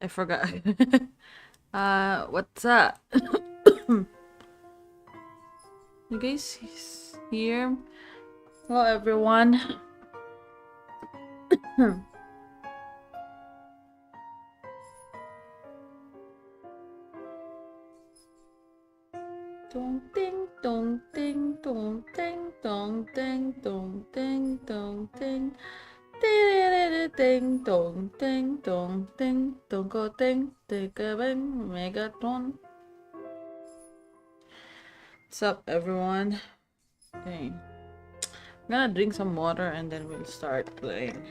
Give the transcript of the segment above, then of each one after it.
I forgot. What's up? You guys here? Hello, everyone. Dong ding dong ding dong ding dong ding dong ding dong ding. Ding dong ding dong ding dong go ding 𝗀𝗶𝗹𝗃 Megatron. What's up, everyone? Okay, I'm gonna drink some water and then we'll start playing.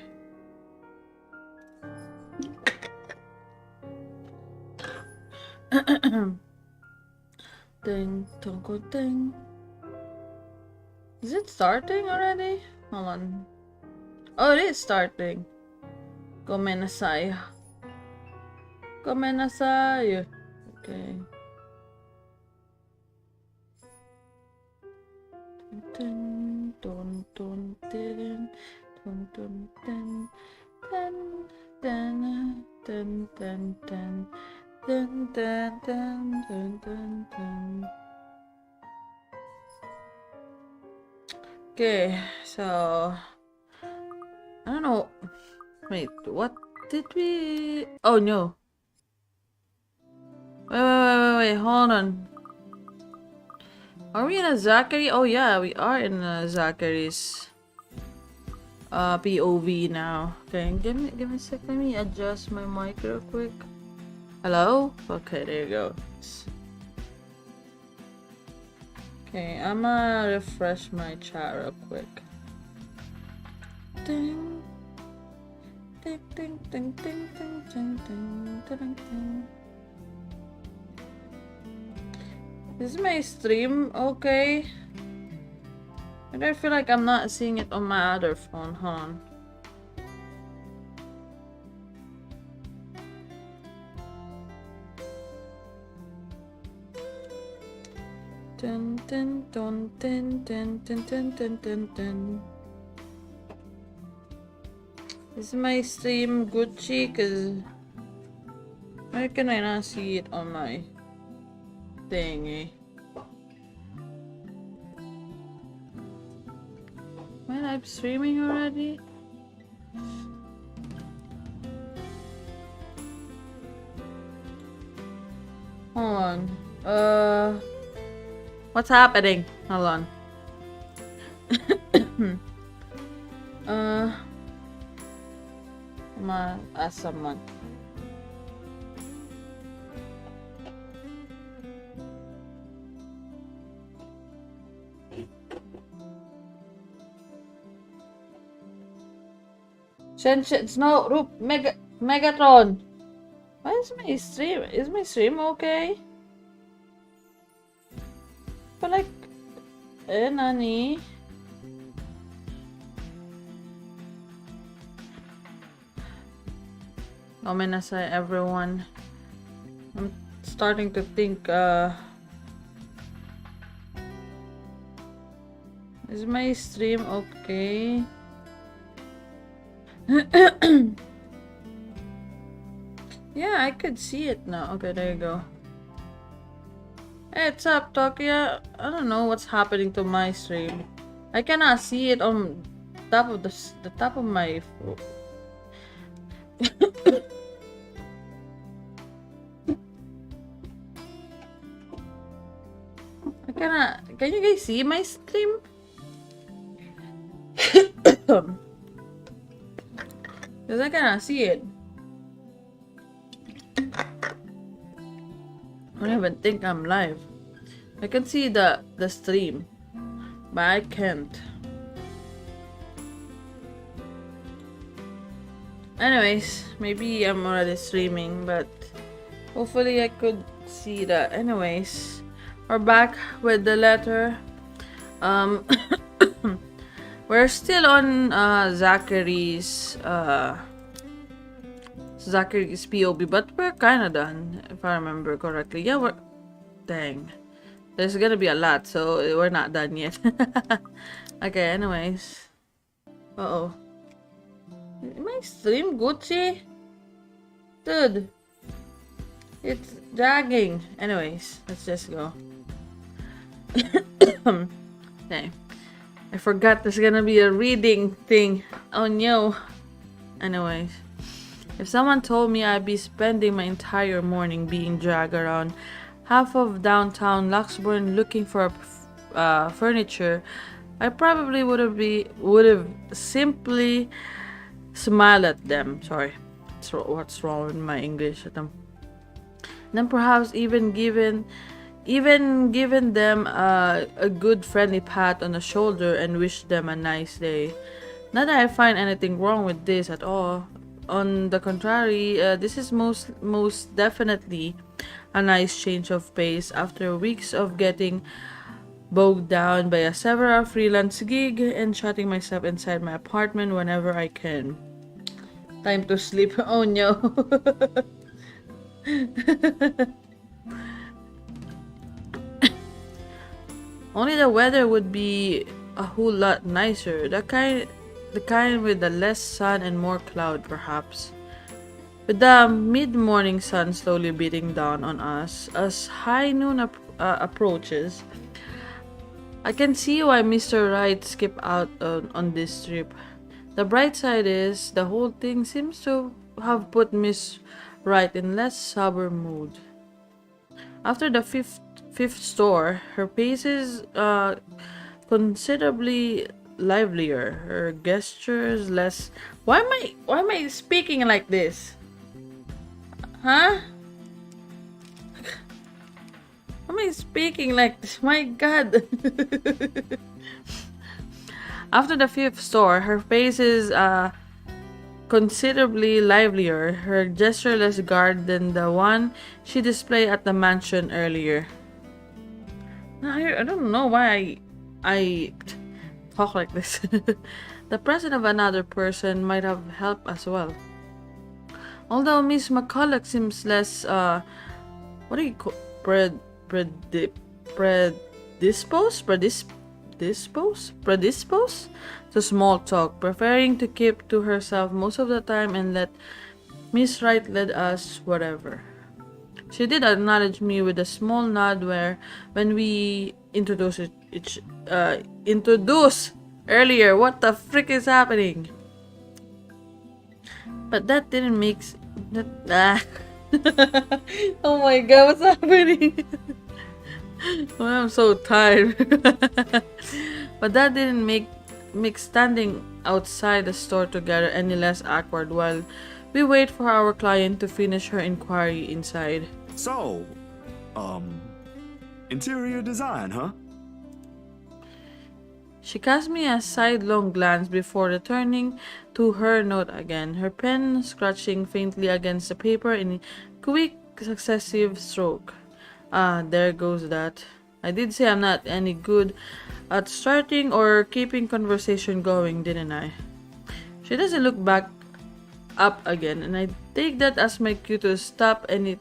Ding dong go ding. Is it starting already? Hold on. Oh, it is starting. Gomenasai. Gomenasai. Okay. Dun dun dun dun dun dun dun dun dun dun dun dun dun dun dun dun dun. Okay, so I don't know. Wait, what did we? Oh no. Wait, hold on. Are we in a 𝗁𝗂𝗧𝗊𝗧? Oh yeah, we are in a 𝗁𝗂𝗧𝗊𝗧's POV now. Okay, give me a sec. Let me adjust my mic real quick. Hello? Okay, there you go. Okay, I'm gonna refresh my chat real quick. Ding ding ding ding ding ding ding ding ding ding. Is my stream okay? But I feel like I'm not seeing it on my other phone. Hold on. Dun dun dun dun dun dun dun dun dun dun. Is my stream Gucci? Cause why can I not see it on my thingy? Am I live streaming already? Hold on. What's happening? Hold on. I'm gonna ask someone. Kenshin, Snow, Roop, Megatron. Why is my stream? Is my stream okay? But like, nani? Gomenasai, everyone. I'm starting to think, is my stream okay? Yeah, I could see it now. Okay, there you go. Hey, what's up, Tokyo? I don't know what's happening to my stream. I cannot see it on top of the top of my phone. I cannot. Can you guys see my stream? Because I cannot see it. I don't even think I'm live. I can see the stream, but I can't. Anyways, maybe I'm already streaming, but hopefully I could see that. Anyways, we're back with the letter. We're still on 𝗁𝗂𝗧𝗊𝗧's POV, but we're kinda done, if I remember correctly. Yeah, we're... Dang. There's gonna be a lot, so we're not done yet. Okay, anyways. Uh-oh. Am I stream Gucci? Dude. It's dragging. Anyways, let's just go. Okay. I forgot there's gonna be a reading thing. Oh no. Anyways. If someone told me I'd be spending my entire morning being dragged around half of downtown Luxembourg looking for furniture, I probably would have simply smiled at them. Sorry, what's wrong with my English? Then perhaps even given them a good friendly pat on the shoulder and wish them a nice day. Not that I find anything wrong with this at all. On the contrary, this is most definitely a nice change of pace after weeks of getting bogged down by several freelance gig and shutting myself inside my apartment whenever I can. Time to sleep. Oh no. Only the weather would be a whole lot nicer. The kind with the less sun and more cloud, perhaps. With the mid-morning sun slowly beating down on us as high noon approaches, I can see why Mr. Wright skipped out on this trip. The bright side is, the whole thing seems to have put Miss Wright in less sober mood. After the fifth store, her pace is considerably livelier. Her gestures less. Why am I speaking like this? Huh? Why am I speaking like this? My God. After the fifth store, her face is considerably livelier, her gesture less guarded than the one she displayed at the mansion earlier. I don't know why I talk like this. The presence of another person might have helped as well. Although Miss McCulloch seems less, what do you call, predisposed to small talk, preferring to keep to herself most of the time and let Miss Wright lead us whatever. She did acknowledge me with a small nod when we introduced earlier. What the frick is happening? But that didn't make Oh my God, what's happening? Oh, I'm so tired. But that didn't make standing outside the store together any less awkward while we wait for our client to finish her inquiry inside. So, interior design, huh? She cast me a sidelong glance before returning to her note again, her pen scratching faintly against the paper in quick successive stroke. Ah, there goes that. I did say I'm not any good at starting or keeping conversation going, didn't I? She doesn't look back up again, and I take that as my cue to stop any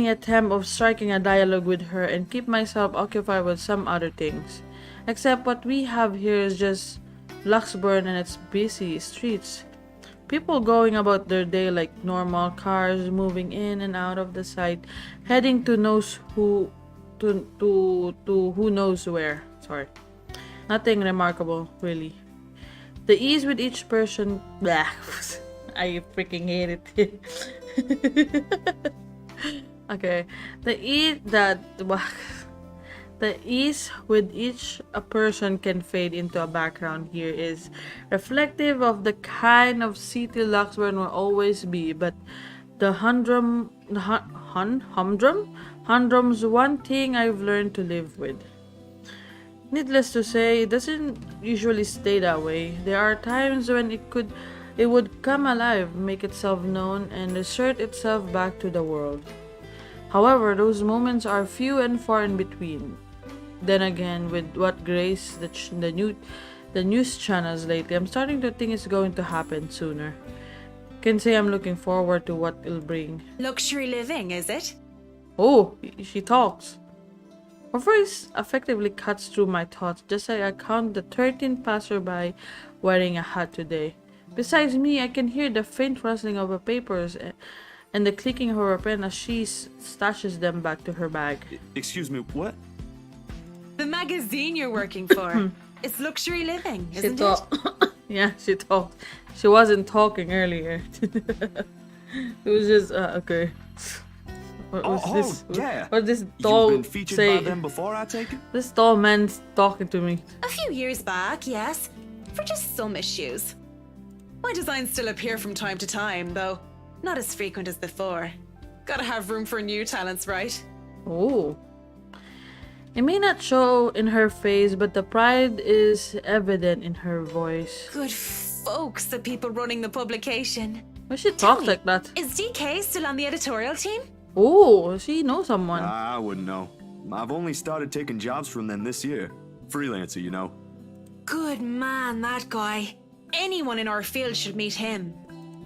attempt of striking a dialogue with her and keep myself occupied with some other things. Except what we have here is just Luxembourg and its busy streets. People going about their day like normal, cars moving in and out of the sight, heading to who knows where. Sorry. Nothing remarkable, really. The ease with each person. Blah. I freaking hate it. Okay. The ease with each a person can fade into a background here is reflective of the kind of city Luxembourg will always be, but the humdrum's one thing I've learned to live with. Needless to say, it doesn't usually stay that way. There are times when it would come alive, make itself known, and assert itself back to the world. However, those moments are few and far in between. Then again, with what grace the news channels lately, I'm starting to think it's going to happen sooner. Can say I'm looking forward to what it'll bring. Luxury living, is it? Oh, she talks. Her voice effectively cuts through my thoughts just as I count the 13 passerby wearing a hat today. Besides me, I can hear the faint rustling of the papers and the clicking of her pen as she stashes them back to her bag. Excuse me, what? The magazine you're working for. It's luxury living, She isn't it? thought, yeah, she talked. She wasn't talking earlier. It was just okay. What was this? Yeah. What this You've tall been featured say? by them before, I take it? This tall man's talking to me. A few years back, yes. For just some issues. My designs still appear from time to time, though not as frequent as before. Gotta have room for new talents, right? Oh. It may not show in her face, but the pride is evident in her voice. Good folks, the people running the publication. Why she Tell talks me, like that? Is DK still on the editorial team? Oh, she knows someone. I wouldn't know. I've only started taking jobs from them this year. Freelancer, you know. Good man, that guy. Anyone in our field should meet him.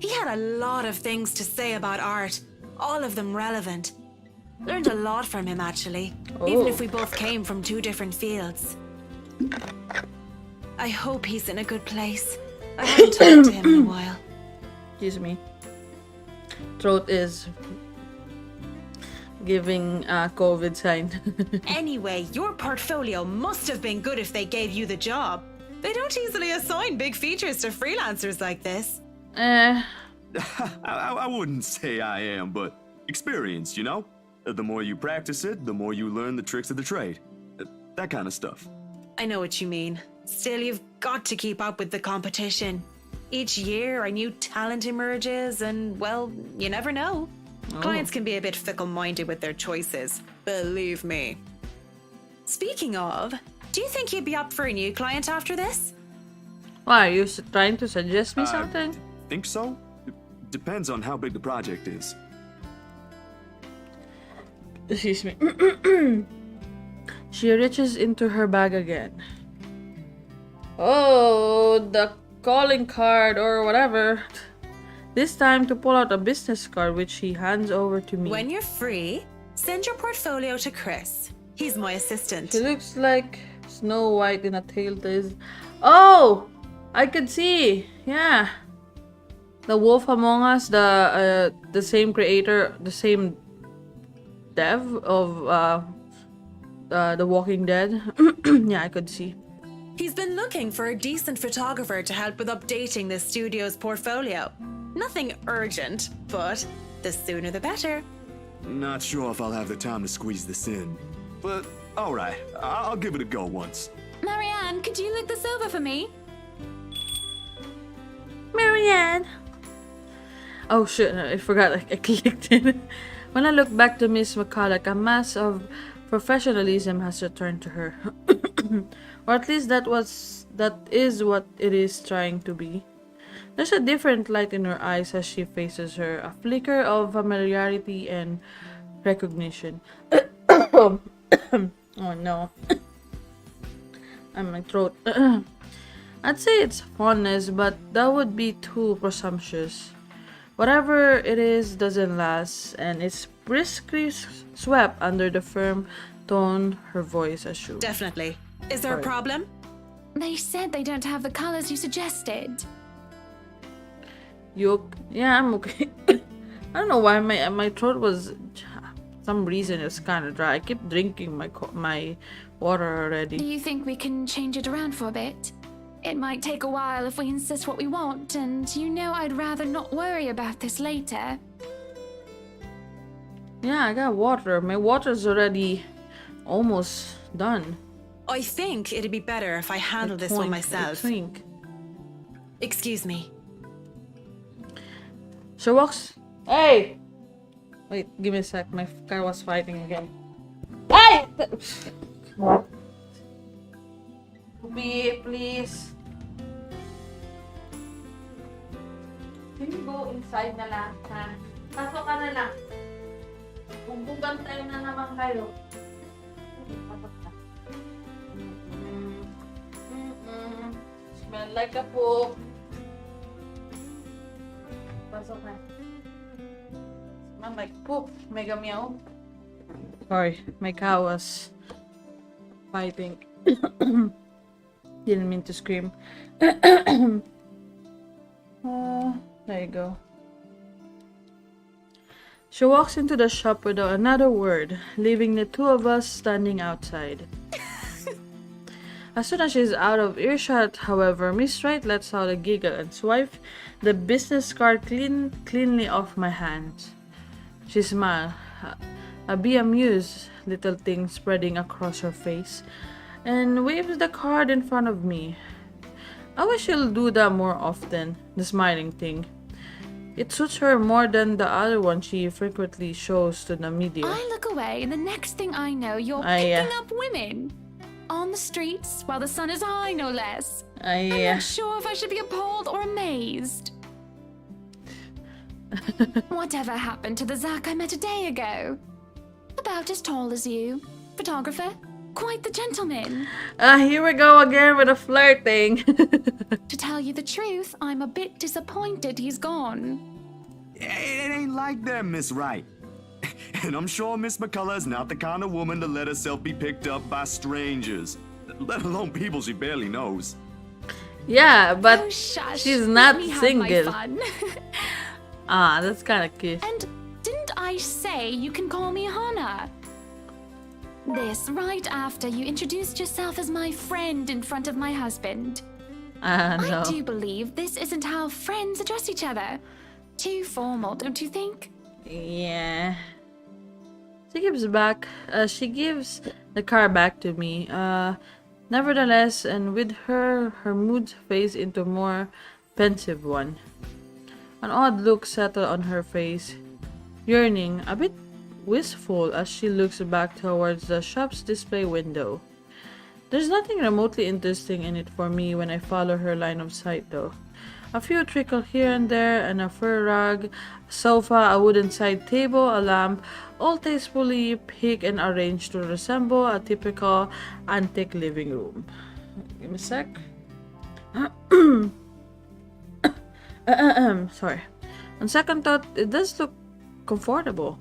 He had a lot of things to say about art, all of them relevant. Learned a lot from him, actually, even if we both came from two different fields. I hope he's in a good place. I haven't talked to him in a while. Excuse me. Throat is giving a COVID sign. Anyway, your portfolio must have been good if they gave you the job. They don't easily assign big features to freelancers like this. I wouldn't say I am, but experienced, you know? The more you practice it, the more you learn the tricks of the trade. That kind of stuff. I know what you mean. Still, you've got to keep up with the competition. Each year, a new talent emerges, and, well, you never know. Clients can be a bit fickle-minded with their choices. Believe me. Speaking of, do you think you'd be up for a new client after this? Why, are you trying to suggest me something? Think so? Depends on how big the project is. Excuse me. She reaches into her bag again. Oh, the calling card or whatever. This time to pull out a business card which he hands over to me. When you're free, send your portfolio to Chris. He's my assistant. She looks like Snow White in a tale. Oh! I could see! Yeah. The Wolf Among Us, the same creator, the same dev of The Walking Dead. Yeah, I could see. He's been looking for a decent photographer to help with updating the studio's portfolio. Nothing urgent, but the sooner the better. Not sure if I'll have the time to squeeze this in. But, alright, I'll give it a go once. Marianne, could you look this over for me? Marianne! Oh shit, I forgot I clicked it. When I look back to Miss McCulloch, a mass of professionalism has returned to her. Or at least that is what it is trying to be. There's a different light in her eyes as she faces her, a flicker of familiarity and recognition. Oh no. My throat. I'd say it's fondness, but that would be too presumptuous. Whatever it is doesn't last, and it's briskly swept under the firm tone her voice assumed. Definitely. Is there a problem? They said they don't have the colors you suggested. Yeah, I'm okay. I don't know why my throat was, some reason it's kind of dry. I keep drinking my water Do already. you think we can change it around for a bit? It might take a while if we insist what we want, and you know I'd rather not worry about this later. Yeah, I got water. My water's already almost done. I think it'd be better if I handle this one myself. Excuse me. She walks. Hey! Wait, give me a sec. My car was fighting again. Hey! Please. Can you go inside na lang, ha? Pasok ka na lang. Bumbugan tayo na naman kayo. Pasok na. Smell like a poop. Pasok na. Smell like poop. Mega meow. Sorry, my cow was fighting. Didn't mean to scream. There you go. She walks into the shop without another word, leaving the two of us standing outside. As soon as she's out of earshot, however, Miss Wright lets out a giggle and swipes the business card cleanly off my hands. She smiles, a bemused little thing spreading across her face, and waves the card in front of me. I wish she'll do that more often, the smiling thing. It suits her more than the other one she frequently shows to the media. I look away, and the next thing I know, you're picking up women. On the streets, while the sun is high, no less. I'm not sure if I should be appalled or amazed. Whatever happened to the Zach I met a day ago? About as tall as you. Photographer. Quite the gentleman. Here we go again with a flirting. To tell you the truth, I'm a bit disappointed he's gone. It ain't like that, Miss Wright. And I'm sure Miss McCullough is not the kind of woman to let herself be picked up by strangers, let alone people she barely knows. Yeah, but Oh, shush. she's Let not me have single. my fun. That's kind of cute. And didn't I say you can call me Hannah? This right after you introduced yourself as my friend in front of my husband. No. I do believe this isn't how friends address each other. Too formal, don't you think? Yeah. She gives the car back to me. Nevertheless, and with her mood fades into a more pensive one. An odd look settled on her face, yearning, a bit wistful as she looks back towards the shop's display window. There's nothing remotely interesting in it for me when I follow her line of sight though. A few trickle here and there, and a fur rug, a sofa, a wooden side table, a lamp, all tastefully picked and arranged to resemble a typical antique living room. Give me a sec. Sorry. On second thought, it does look comfortable.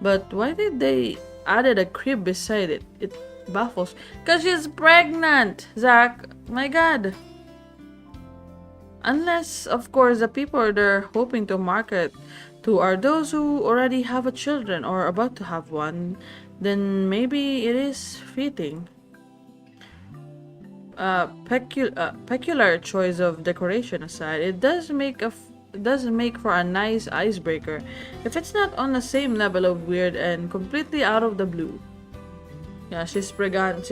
But why did they added a crib beside it? It baffles. Because she's pregnant, Zach. My god. Unless, of course, the people they're hoping to market to are those who already have a children or about to have one, then maybe it is fitting. Peculiar choice of decoration aside, it does make for a nice icebreaker if it's not on the same level of weird and completely out of the blue. Yeah, she's pregnant.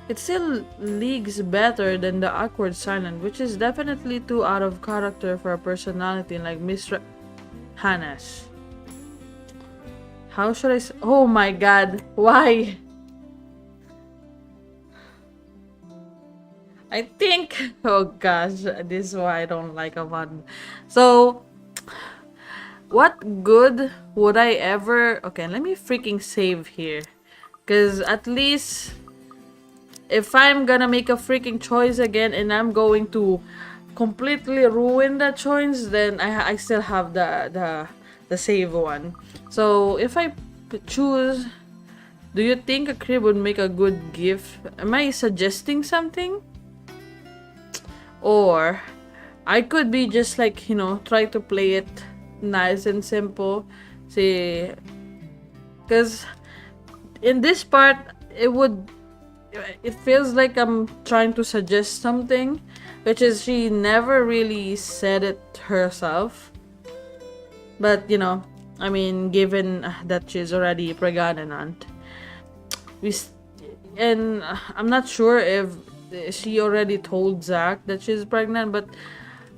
It still leagues better than the awkward silence, which is definitely too out of character for a personality like Mr. Hannah's. How should I oh my god, why? I think, oh gosh, this is why I don't like a one. So, what good would I ever... Okay, let me freaking save here. Because at least... if I'm gonna make a freaking choice again and I'm going to completely ruin that choice, then I still have the save one. So if I choose, do you think a crib would make a good gift? Am I suggesting something? Or I could be just like, you know, try to play it nice and simple. See, because in this part it feels like I'm trying to suggest something, which is she never really said it herself. But, you know, I mean, given that she's already pregnant, and I'm not sure if she already told Zach that she's pregnant, but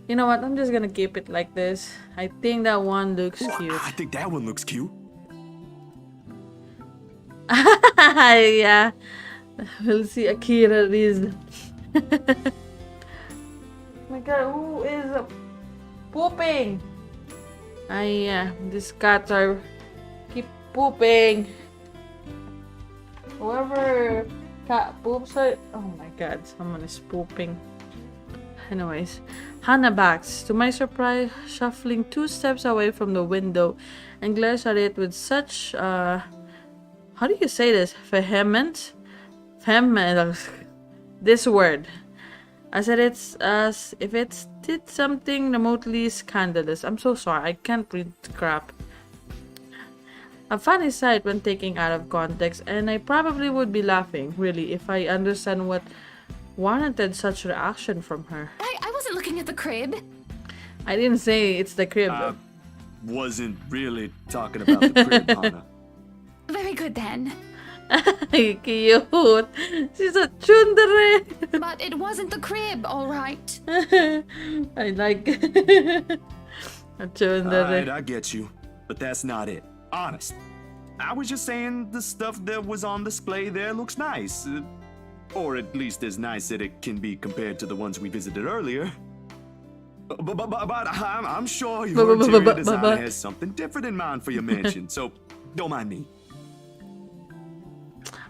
you know what? I'm just gonna keep it like this. I think that one looks cute. I think that one looks cute. Yeah. We'll see Akira is. My god, who is pooping? These cats are keep pooping. Whoever cat poops, oh my god, someone is pooping. Anyways, Hannah backs, to my surprise, shuffling 2 steps away from the window and glares at it with such, how do you say this? Vehement? This word. I said it's as if it did something remotely scandalous. I'm so sorry, I can't read crap. A funny sight when taken out of context, and I probably would be laughing, really, if I understand what warranted such reaction from her. I wasn't looking at the crib. I didn't say it's the crib. Wasn't really talking about the crib, Hana. Very good then. Cute. She's a tsundere. But it wasn't the crib, alright. I like a tsundere. Alright, I get you. But that's not it. Honest. I was just saying the stuff that was on display there looks nice. Or at least as nice that it can be compared to the ones we visited earlier. But I'm sure your interior designer has something different in mind for your mansion, so don't mind me.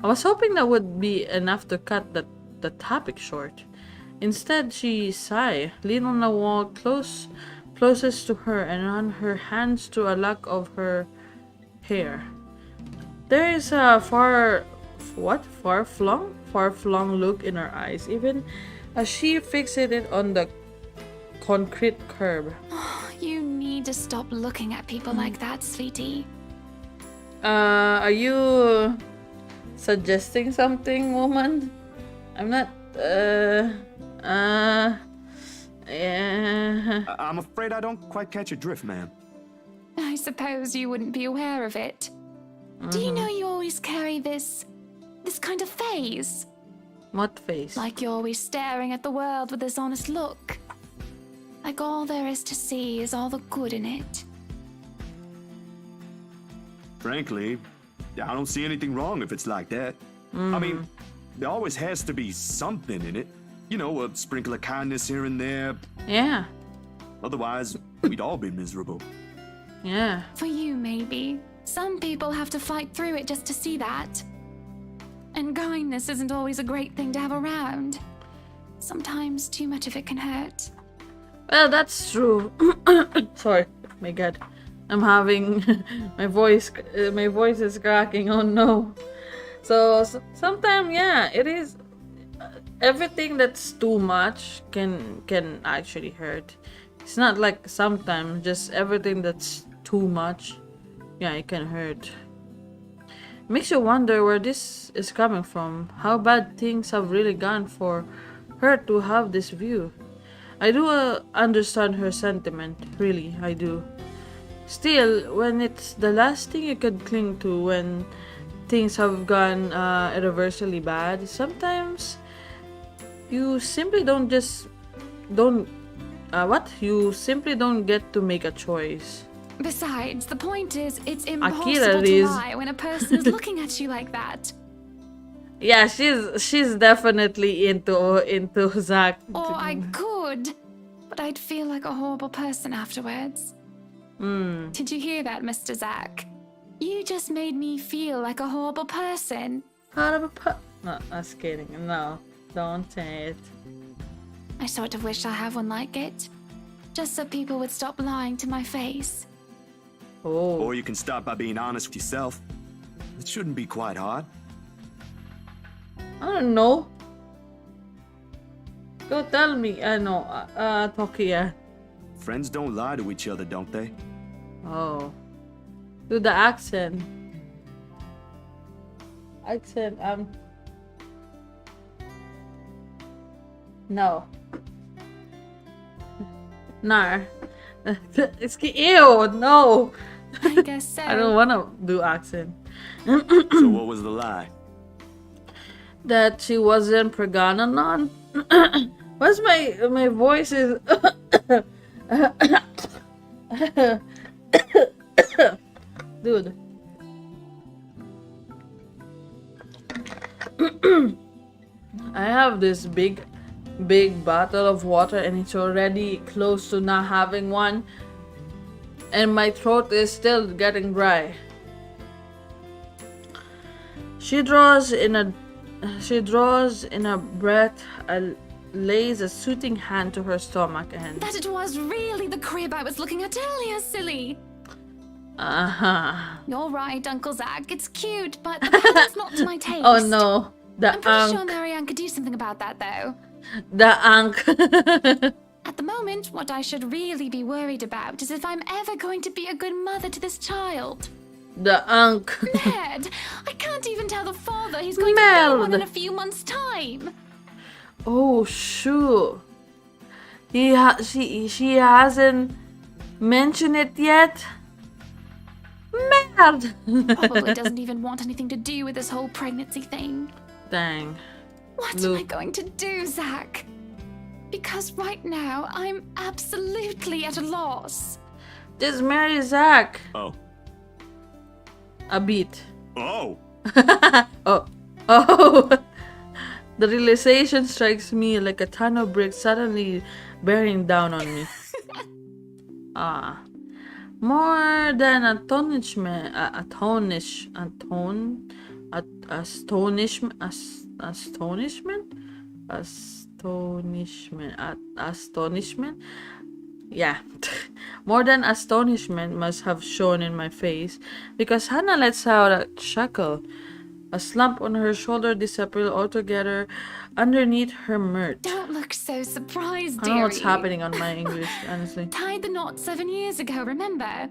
I was hoping that would be enough to cut the topic short. Instead, she sighed, leaned on the wall closest to her, and ran her hands through a lock of her hair. There is a far-flung look in her eyes, even as she fixated on the concrete curb. You need to stop looking at people like that, sweetie. Are you suggesting something, woman? I'm not, yeah. I'm afraid I don't quite catch your drift, ma'am. I suppose you wouldn't be aware of it. Do you know you always carry this kind of phase? What face? Like you're always staring at the world with this honest look. Like all there is to see is all the good in it. Frankly, I don't see anything wrong if it's like that. I mean, there always has to be something in it. You know, a sprinkle of kindness here and there. Yeah. Otherwise, we'd all be miserable. Yeah. For you, maybe. Some people have to fight through it just to see that. And kindness isn't always a great thing to have around. Sometimes too much of it can hurt. Well, that's true. Sorry. My God. I'm having my voice is cracking. Oh no. So sometimes, yeah, it is. Everything that's too much can actually hurt. It's not like sometimes, just everything that's too much, yeah, it can hurt. Makes you wonder where this is coming from. How bad things have really gone for her to have this view. I do understand her sentiment, really, I do. Still, when it's the last thing you could cling to when things have gone irreversibly bad, sometimes you simply don't get to make a choice. Besides, the point is, it's impossible Akira to is lie when a person is looking at you like that. Yeah, she's definitely into Zach. Or I could, but I'd feel like a horrible person afterwards. Did you hear that, Mr. Zach? You just made me feel like a horrible person. No, I'm kidding. No, don't say it. I sort of wish I had one like it. Just so people would stop lying to my face. Oh. Or you can start by being honest with yourself. It shouldn't be quite hard. I don't know. Go tell me. I know. Tokia. Friends don't lie to each other, don't they? Oh. Do the accent. No. No. It's ew, no. I guess so. I don't want to do accent. So what was the lie? That she wasn't pregnant on. What's my voice is dude. I have this big bottle of water and it's already close to not having one, and my throat is still getting dry. She draws in a breath, lays a soothing hand to her stomach, and That it was really the crib I was looking at earlier, silly. You're right, Uncle Zach. It's cute, but the pattern's not to my taste. Oh no. I'm pretty sure Marianne could do something about that, though. The Ankh. At the moment, what I should really be worried about is if I'm ever going to be a good mother to this child. The Ankh. Ned, I can't even tell the father he's going to be one in a few months' time. Oh shoot. She hasn't mentioned it yet. Mad. Probably doesn't even want anything to do with this whole pregnancy thing. Dang. What am I going to do, Zach? Because right now, I'm absolutely at a loss. Just marry Zach. Oh. A bit. Oh. Oh. The realization strikes me like a ton of bricks suddenly bearing down on me. More than astonishment, astonishment. Yeah, more than astonishment must have shown in my face, because Hannah lets out a chuckle. A slump on her shoulder disappeared altogether underneath her mirth. Don't look so surprised, I don't dearie. know what's happening on my English, honestly. Tied the knot 7 years ago, remember?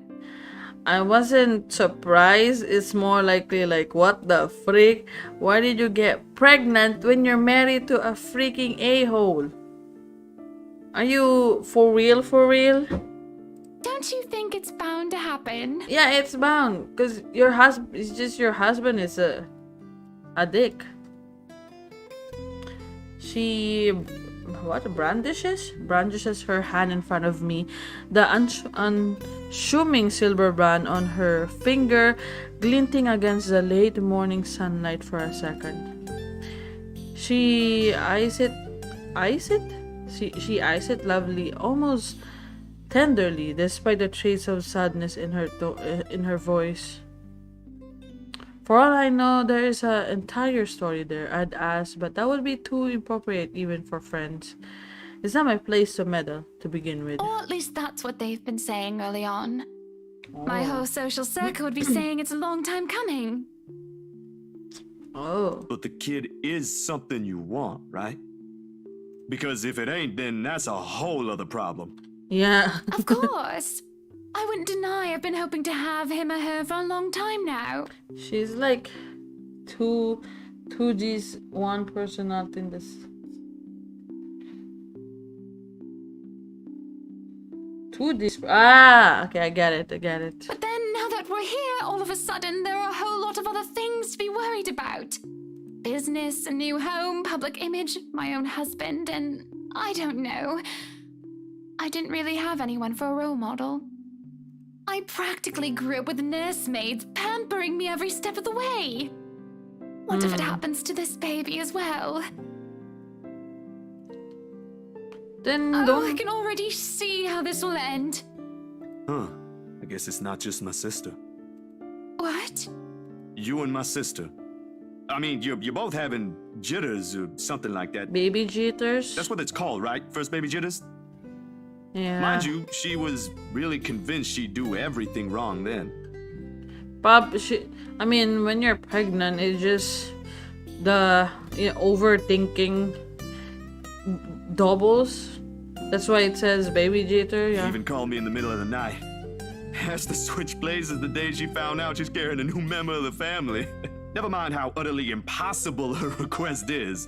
I wasn't surprised. It's more likely like, what the freak? Why did you get pregnant when you're married to a freaking a-hole? Are you for real, for real? Don't you think it's bound to happen? Yeah, it's bound. Because your husband, it's just your husband is a dick. She brandishes her hand in front of me, the unassuming silver band on her finger glinting against the late morning sunlight for a second. She eyes it lovely, almost tenderly, despite the trace of sadness in her voice. For all I know, there is an entire story there, I'd ask, but that would be too inappropriate even for friends. It's not my place to meddle, to begin with. Or at least that's what they've been saying early on. My whole social circle would be saying it's a long time coming. Oh. But the kid is something you want, right? Because if it ain't, then that's a whole other problem. Yeah. Of course. I wouldn't deny I've been hoping to have him or her for a long time now. She's like two G's, one person not in this. Two G's. Okay, I get it. But then, now that we're here, all of a sudden, there are a whole lot of other things to be worried about. Business, a new home, public image, my own husband, and I don't know. I didn't really have anyone for a role model. I practically grew up with nursemaids pampering me every step of the way. What if it happens to this baby as well? Then I can already see how this will end. Huh. I guess it's not just my sister. What? You and my sister. I mean, you're both having jitters or something like that. Baby jitters? That's what it's called, right? First baby jitters? Yeah. Mind you, she was really convinced she'd do everything wrong then. I mean, when you're pregnant, it's just the overthinking doubles. That's why it says baby jitter. Yeah. She even called me in the middle of the night. Has to switch places the day she found out she's carrying a new member of the family. Never mind how utterly impossible her request is.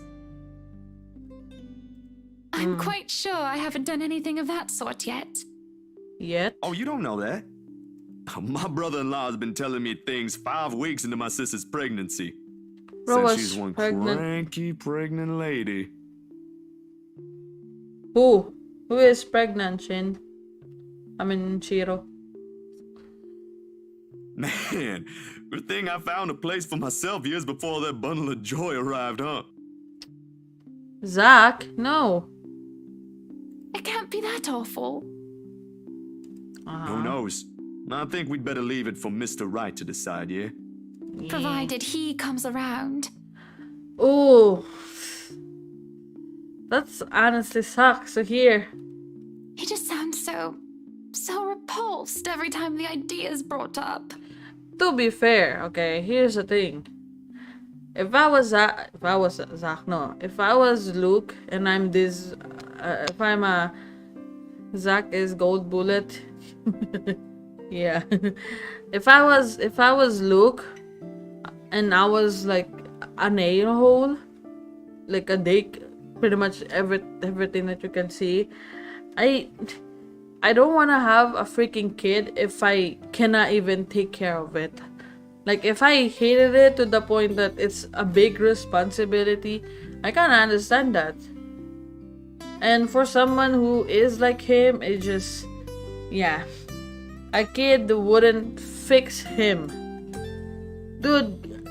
I'm quite sure I haven't done anything of that sort yet. Yet? Oh, you don't know that? My brother-in-law has been telling me things 5 weeks into my sister's pregnancy. Bro Says was she's one pregnant. cranky pregnant lady. Who? Who is pregnant, Shin? I mean, Chiro. Man, good thing I found a place for myself years before that bundle of joy arrived, huh? Zach? No. It can't be that awful. Who knows? I think we'd better leave it for Mr. Right to decide, yeah? Provided he comes around. Oh. That's honestly sucks to hear. He just sounds so repulsed every time the idea is brought up. To be fair, okay, here's the thing. If I was Zach, no. If I was Luke and I'm this, if I'm a Zach is gold bullet, yeah. If I was Luke, and I was like an a-hole, like a dick, pretty much everything that you can see. I don't want to have a freaking kid if I cannot even take care of it. Like, if I hated it to the point that it's a big responsibility, I can understand that. And for someone who is like him, it just, yeah. A kid wouldn't fix him. Dude,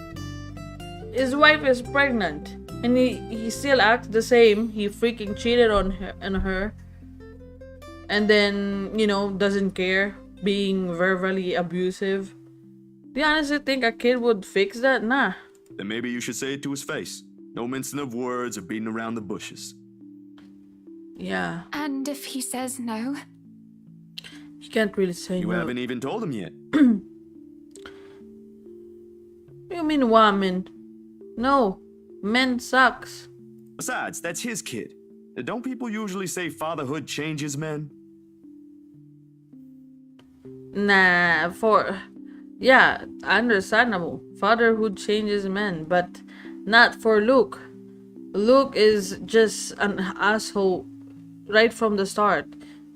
his wife is pregnant. And he still acts the same. He freaking cheated on her. And then, you know, doesn't care. Being verbally abusive. Do you honestly think a kid would fix that? Nah. Then maybe you should say it to his face. No mincing of words or beating around the bushes. Yeah. And if he says no? You can't really say You no. haven't even told him yet. You mean woman? No. Men sucks. Besides, that's his kid. Don't people usually say fatherhood changes men? Nah, yeah, understandable. Fatherhood changes men, but not for Luke. Luke is just an asshole right from the start.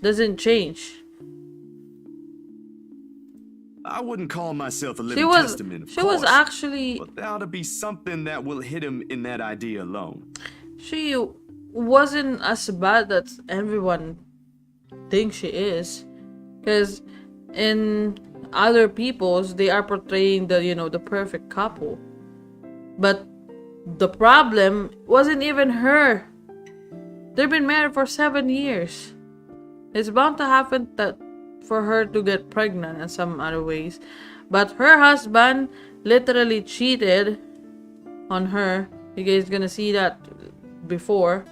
Doesn't change. I wouldn't call myself a She living was testament, of she course. was actually But there ought to be something that will hit him in that idea alone. she wasn't as bad as everyone thinks she is, because in other people's they are portraying the perfect couple, but the problem wasn't even her. They've been married for 7 years. It's bound to happen that for her to get pregnant in some other ways, but her husband literally cheated on her. You guys gonna see that before.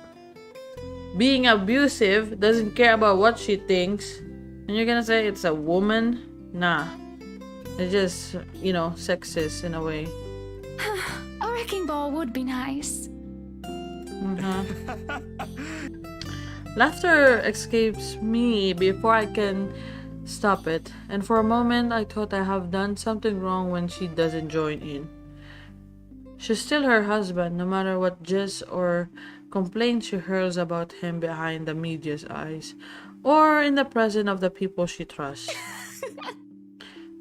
Being abusive, doesn't care about what she thinks, and you're gonna say it's a woman? Nah. It's just, sexist in a way. A wrecking ball would be nice. Laughter escapes me before I can stop it, and for a moment I thought I have done something wrong when she doesn't join in. She's still her husband, no matter what jizz or complaints she hurls about him behind the media's eyes, or in the presence of the people she trusts.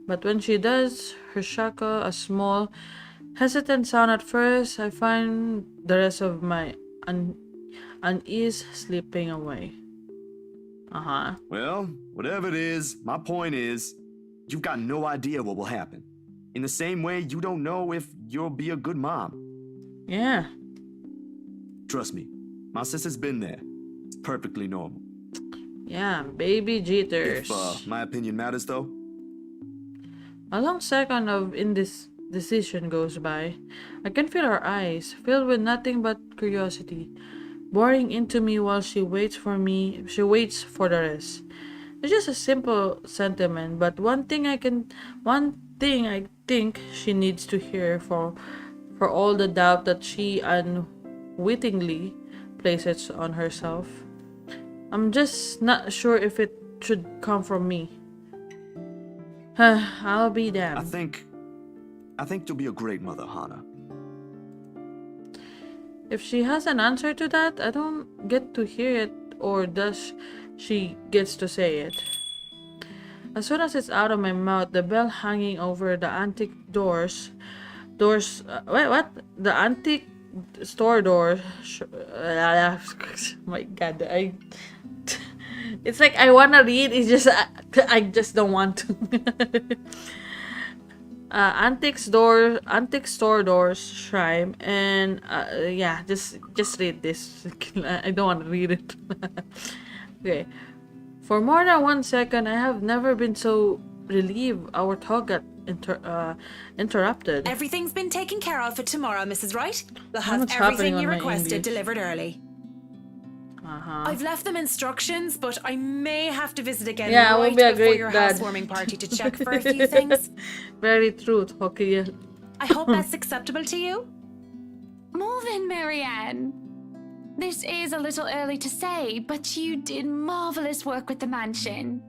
But when she does, her shaka, a small, hesitant sound at first, I find the rest of my unease slipping away. Well, whatever it is, my point is, you've got no idea what will happen. In the same way, you don't know if you'll be a good mom. Yeah. Trust me, my sister's been there. It's perfectly normal. Yeah, baby jitters. If my opinion matters, though. A long second of indecision goes by. I can feel her eyes, filled with nothing but curiosity, boring into me while she waits for the rest. It's just a simple sentiment, but one thing I think she needs to hear for all the doubt that she unwittingly places on herself. I'm just not sure if it should come from me. I'll be damned. I think you'll be a great mother, Hana. If she has an answer to that, I don't get to hear it, or does she gets to say it. As soon as it's out of my mouth, the bell hanging over the antique the antique store door. My God, it's like I wanna read. It's just I just don't want to. Antique store doors chime, and yeah, just read this. I don't want to read it. Okay. For more than 1 second, I have never been so relieved our talk got interrupted. Everything's been taken care of for tomorrow, Mrs. Wright. They'll How have much happening everything on you my requested English? delivered early. I've left them instructions, but I may have to visit again Yeah, I will right be a before great your dad. housewarming party to check for a few things. Very true, Tokia. I hope that's acceptable to you. More than Marianne. This is a little early to say, but you did marvelous work with the mansion.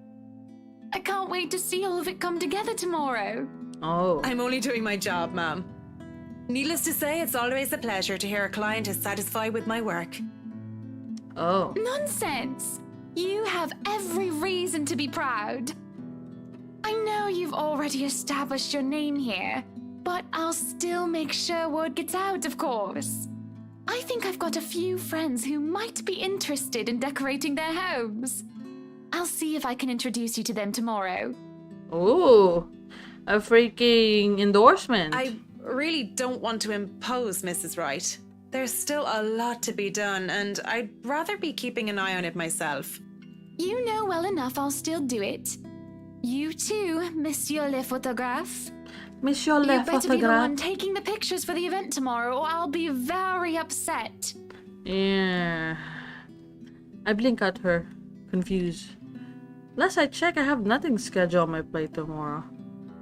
I can't wait to see all of it come together tomorrow. Oh. I'm only doing my job, ma'am. Needless to say, it's always a pleasure to hear a client is satisfied with my work. Oh. Nonsense! You have every reason to be proud. I know you've already established your name here, but I'll still make sure word gets out, of course. I think I've got a few friends who might be interested in decorating their homes. I'll see if I can introduce you to them tomorrow. Oh. A freaking endorsement. I really don't want to impose, Mrs. Wright. There's still a lot to be done, and I'd rather be keeping an eye on it myself. You know well enough I'll still do it. You too, Monsieur le Photographe. Monsieur le You better be the one photographe. taking the pictures for the event tomorrow, or I'll be very upset. Yeah. I blink at her, confused. Last I checked, I have nothing scheduled on my plate tomorrow.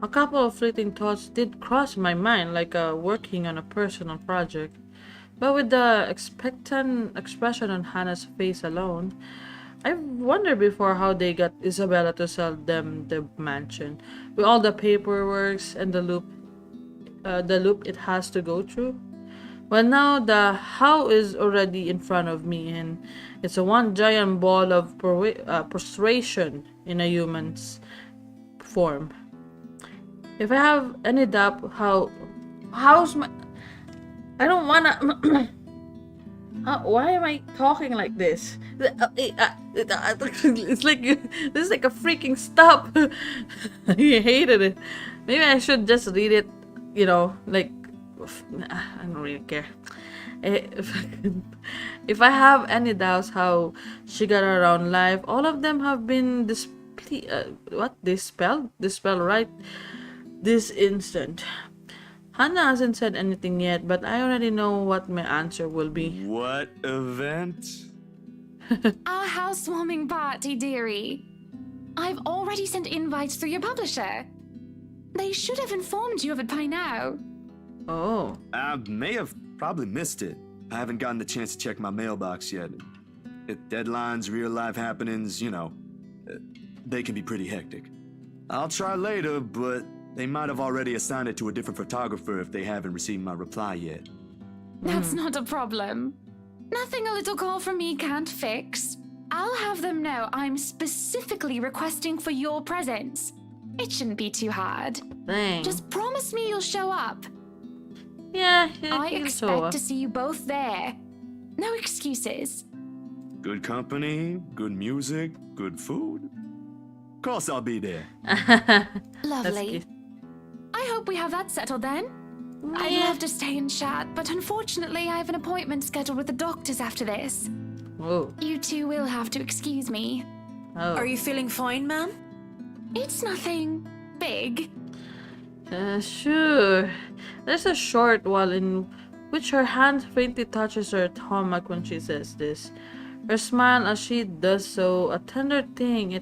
A couple of fleeting thoughts did cross my mind, like working on a personal project. But with the expectant expression on Hannah's face alone, I wondered before how they got Isabella to sell them the mansion, with all the paperwork and the loop it has to go through. Well, now the how is already in front of me, and it's a one giant ball of prostration in a human's form. If I have any doubt, how's my? I don't wanna. Why am I talking like this? It's like this is like a freaking stop. You hated it. Maybe I should just read it. You know, like I don't really care. If I have any doubts how she got around life, all of them have been dispelled right this instant. Hannah hasn't said anything yet, but I already know what my answer will be. What event? Our housewarming party, dearie. I've already sent invites through your publisher. They should have informed you of it by now. Oh. I may have probably missed it. I haven't gotten the chance to check my mailbox yet. Deadlines, real life happenings, you know, they can be pretty hectic. I'll try later, but they might have already assigned it to a different photographer if they haven't received my reply yet. That's not a problem. Nothing a little call from me can't fix. I'll have them know I'm specifically requesting for your presence. It shouldn't be too hard. Dang. Just promise me you'll show up. Yeah, I he'll show expect up. to see you both there. No excuses. Good company, good music, good food. Of course I'll be there. Lovely. cute. I hope we have that settled then. I'd Yeah. love to stay and chat, but unfortunately I have an appointment scheduled with the doctors after this. Whoa. You two will have to excuse me. Oh. Are you feeling fine, ma'am? It's nothing big. Sure. There's a short while in which her hand faintly touches her stomach when she says this. Her smile as she does so, a tender thing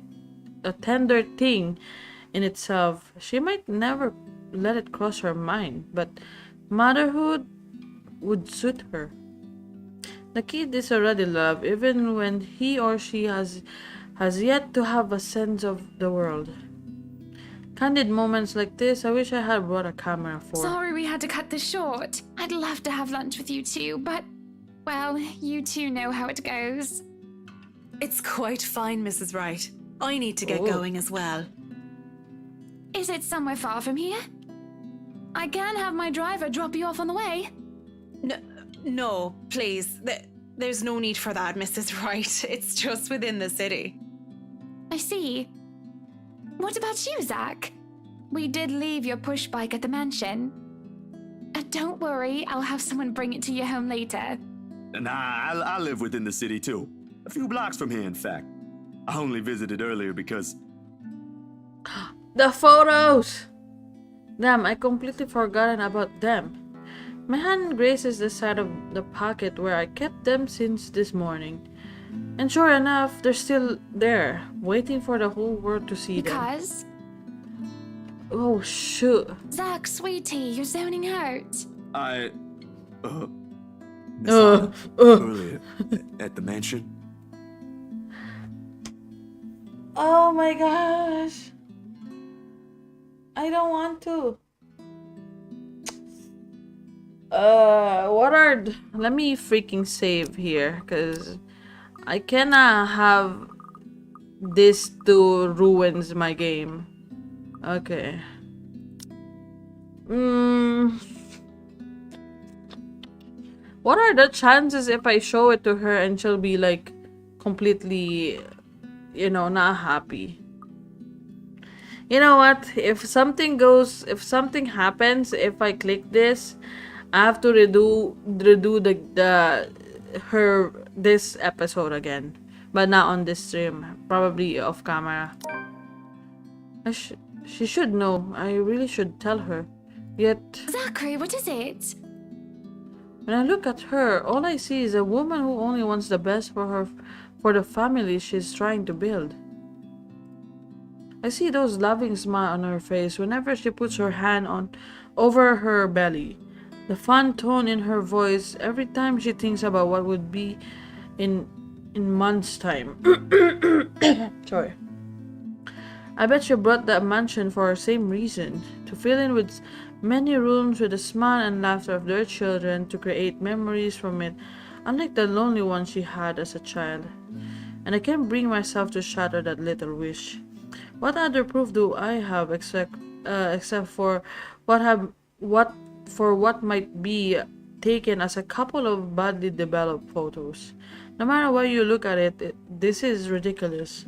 in itself. She might never let it cross her mind, but motherhood would suit her. The kid is already loved, even when he or she has yet to have a sense of the world. Candid moments like this, I wish I had brought a camera for. Sorry we had to cut this short. I'd love to have lunch with you two, but, well, you two know how it goes. It's quite fine, Mrs. Wright. I need to get Oh. going as well. Is it somewhere far from here? I can have my driver drop you off on the way. No, please. There's no need for that, Mrs. Wright. It's just within the city. I see. What about you, Zach? We did leave your push bike at the mansion. Don't worry, I'll have someone bring it to your home later. Nah, I live within the city too. A few blocks from here, in fact. I only visited earlier because... The photos! Damn, I completely forgotten about them. My hand graces the side of the pocket where I kept them since this morning. And sure enough, they're still there, waiting for the whole world to see them. Because, Oh, shoot. Zach, sweetie, you're zoning out. Miss Hana, earlier at the mansion. Oh my gosh. I don't want to. Let me freaking save here, because I cannot have this to ruins my game. Okay. What are the chances if I show it to her and she'll be like completely, you know, not happy? You know what? If something happens, if I click this, I have to redo this episode again, but not on this stream. Probably off camera. She should know. I really should tell her. Yet, Zachary, what is it? when I look at her, all I see is a woman who only wants the best for the family she's trying to build. I see those loving smile on her face whenever she puts her hand over her belly. The fun tone in her voice every time she thinks about what would be in months' time. Sorry. I bet she brought the mansion for the same reason, to fill in with many rooms with the smile and laughter of their children, to create memories from it, unlike the lonely one she had as a child. And I can't bring myself to shatter that little wish. What other proof do I have except for what might be taken as a couple of badly developed photos? No matter where you look at it, this is ridiculous.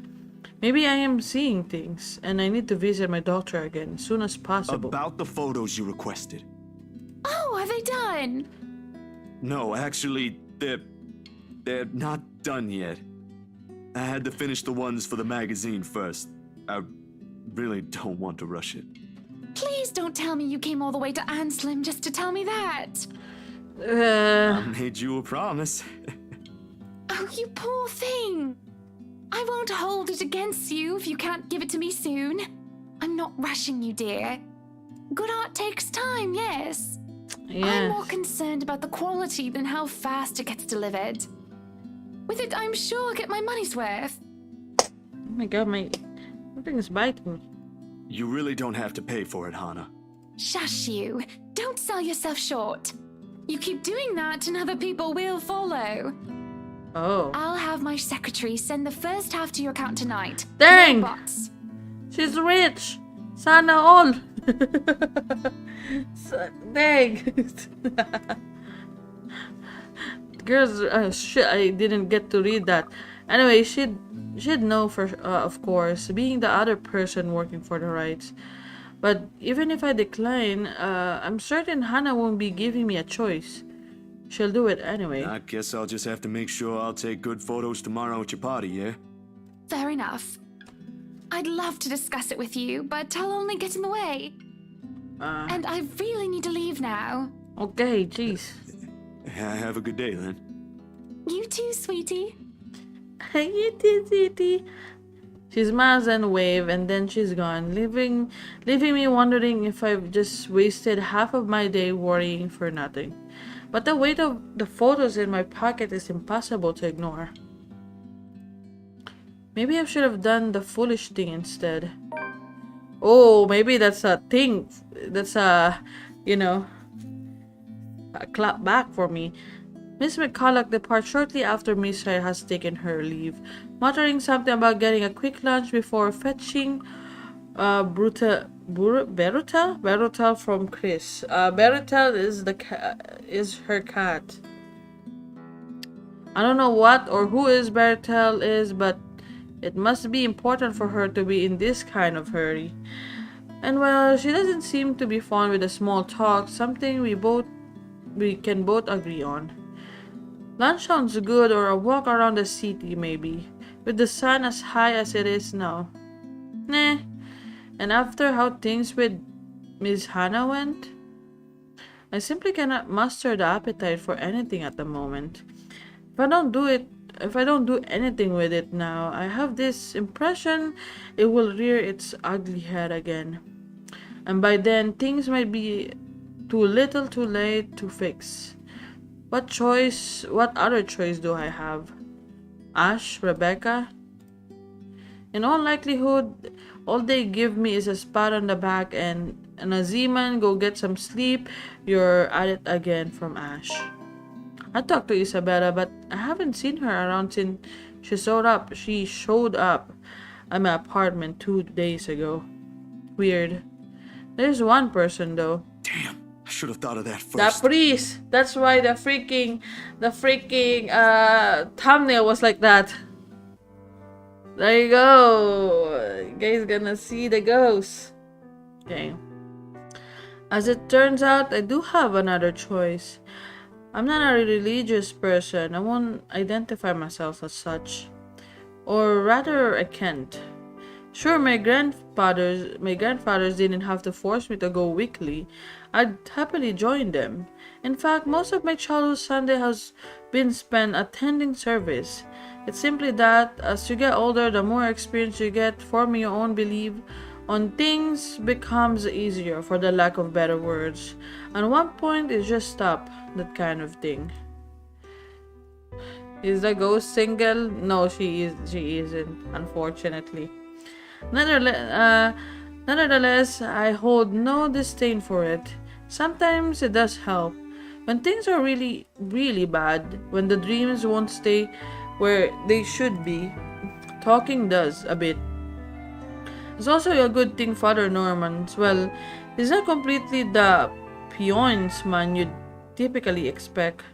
Maybe I am seeing things, and I need to visit my doctor again as soon as possible. About the photos you requested. Oh, are they done? No, actually, they're not done yet. I had to finish the ones for the magazine first. I really don't want to rush it. Please don't tell me you came all the way to Anslim just to tell me that. I made you a promise. Oh, you poor thing. I won't hold it against you if you can't give it to me soon. I'm not rushing you, dear. Good art takes time, yes. I'm more concerned about the quality than how fast it gets delivered. With it, I'm sure I'll get my money's worth. Oh my god, everything's biting me. You really don't have to pay for it, Hana. Shush you. Don't sell yourself short. You keep doing that and other people will follow. Oh. I'll have my secretary send the first half to your account tonight. Dang! No buts. She's rich! Sana all! Dang! Girls, shit, I didn't get to read that. Anyway, she'd know for, of course, being the other person working for the rights. But even if I decline, I'm certain Hana won't be giving me a choice. She'll do it anyway. I guess I'll just have to make sure I'll take good photos tomorrow at your party, yeah? Fair enough. I'd love to discuss it with you, but I'll only get in the way. And I really need to leave now. Okay, jeez. Have a good day, then. You too, sweetie. You too, sweetie. She smiles and waves, and then she's gone, leaving me wondering if I've just wasted half of my day worrying for nothing. But the weight of the photos in my pocket is impossible to ignore. Maybe I should have done the foolish thing instead. Oh, maybe that's a thing. That's a clap back for me. Miss McCulloch departs shortly after Miss Ray has taken her leave, muttering something about getting a quick lunch before fetching Berutel from Chris. Berutel is her cat. I don't know what or who is Berutel is, but it must be important for her to be in this kind of hurry. And well, she doesn't seem to be fond with the small talk, something we can both agree on. Lunch sounds good, or a walk around the city maybe, with the sun as high as it is now. Nah. And after how things with Miss Hana went, I simply cannot muster the appetite for anything at the moment. If I don't do anything with it now, I have this impression it will rear its ugly head again. And by then, things might be too little too late to fix. What other choice do I have? Ash, Rebecca? In all likelihood, all they give me is a pat on the back and a Zeman, go get some sleep, you're at it again from Ash. I talked to Isabella, but I haven't seen her around since she showed up at my apartment 2 days ago. Weird. There's one person though. Damn, I should have thought of that first. That priest. That's why the freaking thumbnail was like that. There you go. You guys gonna see the ghost. Okay. As it turns out, I do have another choice. I'm not a religious person. I won't identify myself as such. Or rather, I can't. Sure, my grandfathers didn't have to force me to go weekly. I'd happily join them. In fact, most of my childhood Sunday has been spent attending service. It's simply that, as you get older, the more experience you get forming your own belief on things becomes easier, for the lack of better words. And one point is just stop that kind of thing. Is the ghost single? No, she isn't, unfortunately. Nevertheless, I hold no disdain for it. Sometimes it does help. When things are really, really bad, when the dreams won't stay where they should be, talking does a bit. It's also a good thing Father Norman's, well, he's not completely the peons man you'd typically expect.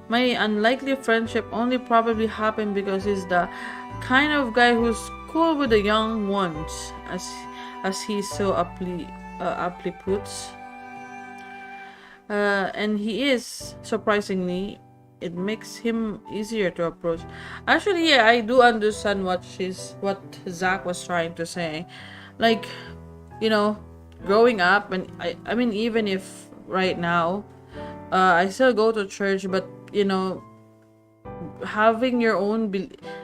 My unlikely friendship only probably happened because he's the kind of guy who's cool with the young ones, as he so aptly puts. And he is, surprisingly, it makes him easier to approach. Actually, yeah, I do understand what Zach was trying to say. Like, you know, growing up, and I mean, even if right now, I still go to church, but you know, having your own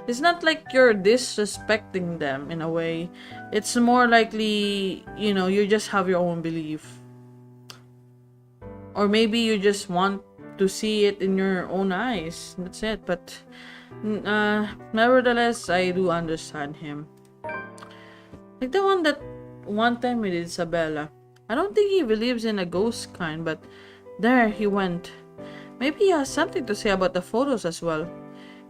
it's not like you're disrespecting them in a way. It's more likely, you know, you just have your own belief, or maybe you just want to see it in your own eyes. That's it. But nevertheless, I do understand him. Like the one time with Isabella. I don't think he believes in a ghost kind, but there he went. Maybe he has something to say about the photos as well.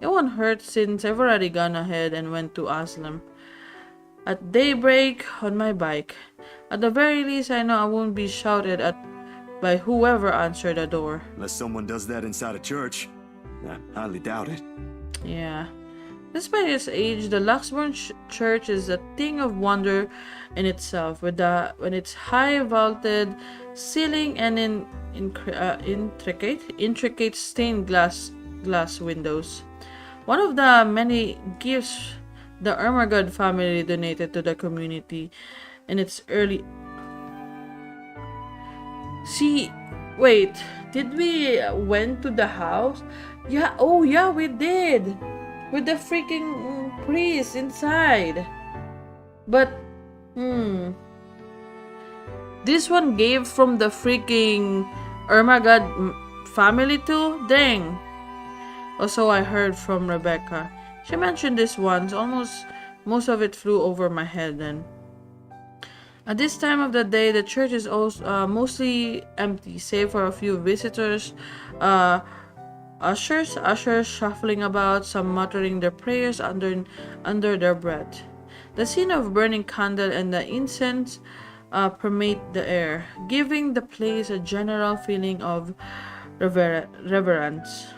It won't hurt since I've already gone ahead and went to Aslam at daybreak on my bike. At the very least, I know I won't be shouted at by whoever answered the door. Unless someone does that inside a church. I highly doubt it. Yeah. Despite its age, the Luxburn Church is a thing of wonder in itself, with its high vaulted ceiling and intricate stained glass windows. One of the many gifts the 𝗁𝗏𝗏 family donated to the community in its early. See, wait, did we went to the house? Yeah, oh yeah, we did. With the freaking priest inside. But, this one gave from the freaking 𝗁𝗏𝗏 family too? Dang. Also, I heard from Rebecca. She mentioned this once. Most of it flew over my head then. At this time of the day, the church is also mostly empty, save for a few visitors, ushers shuffling about, some muttering their prayers under their breath. The scene of burning candle and the incense permeate the air, giving the place a general feeling of reverence.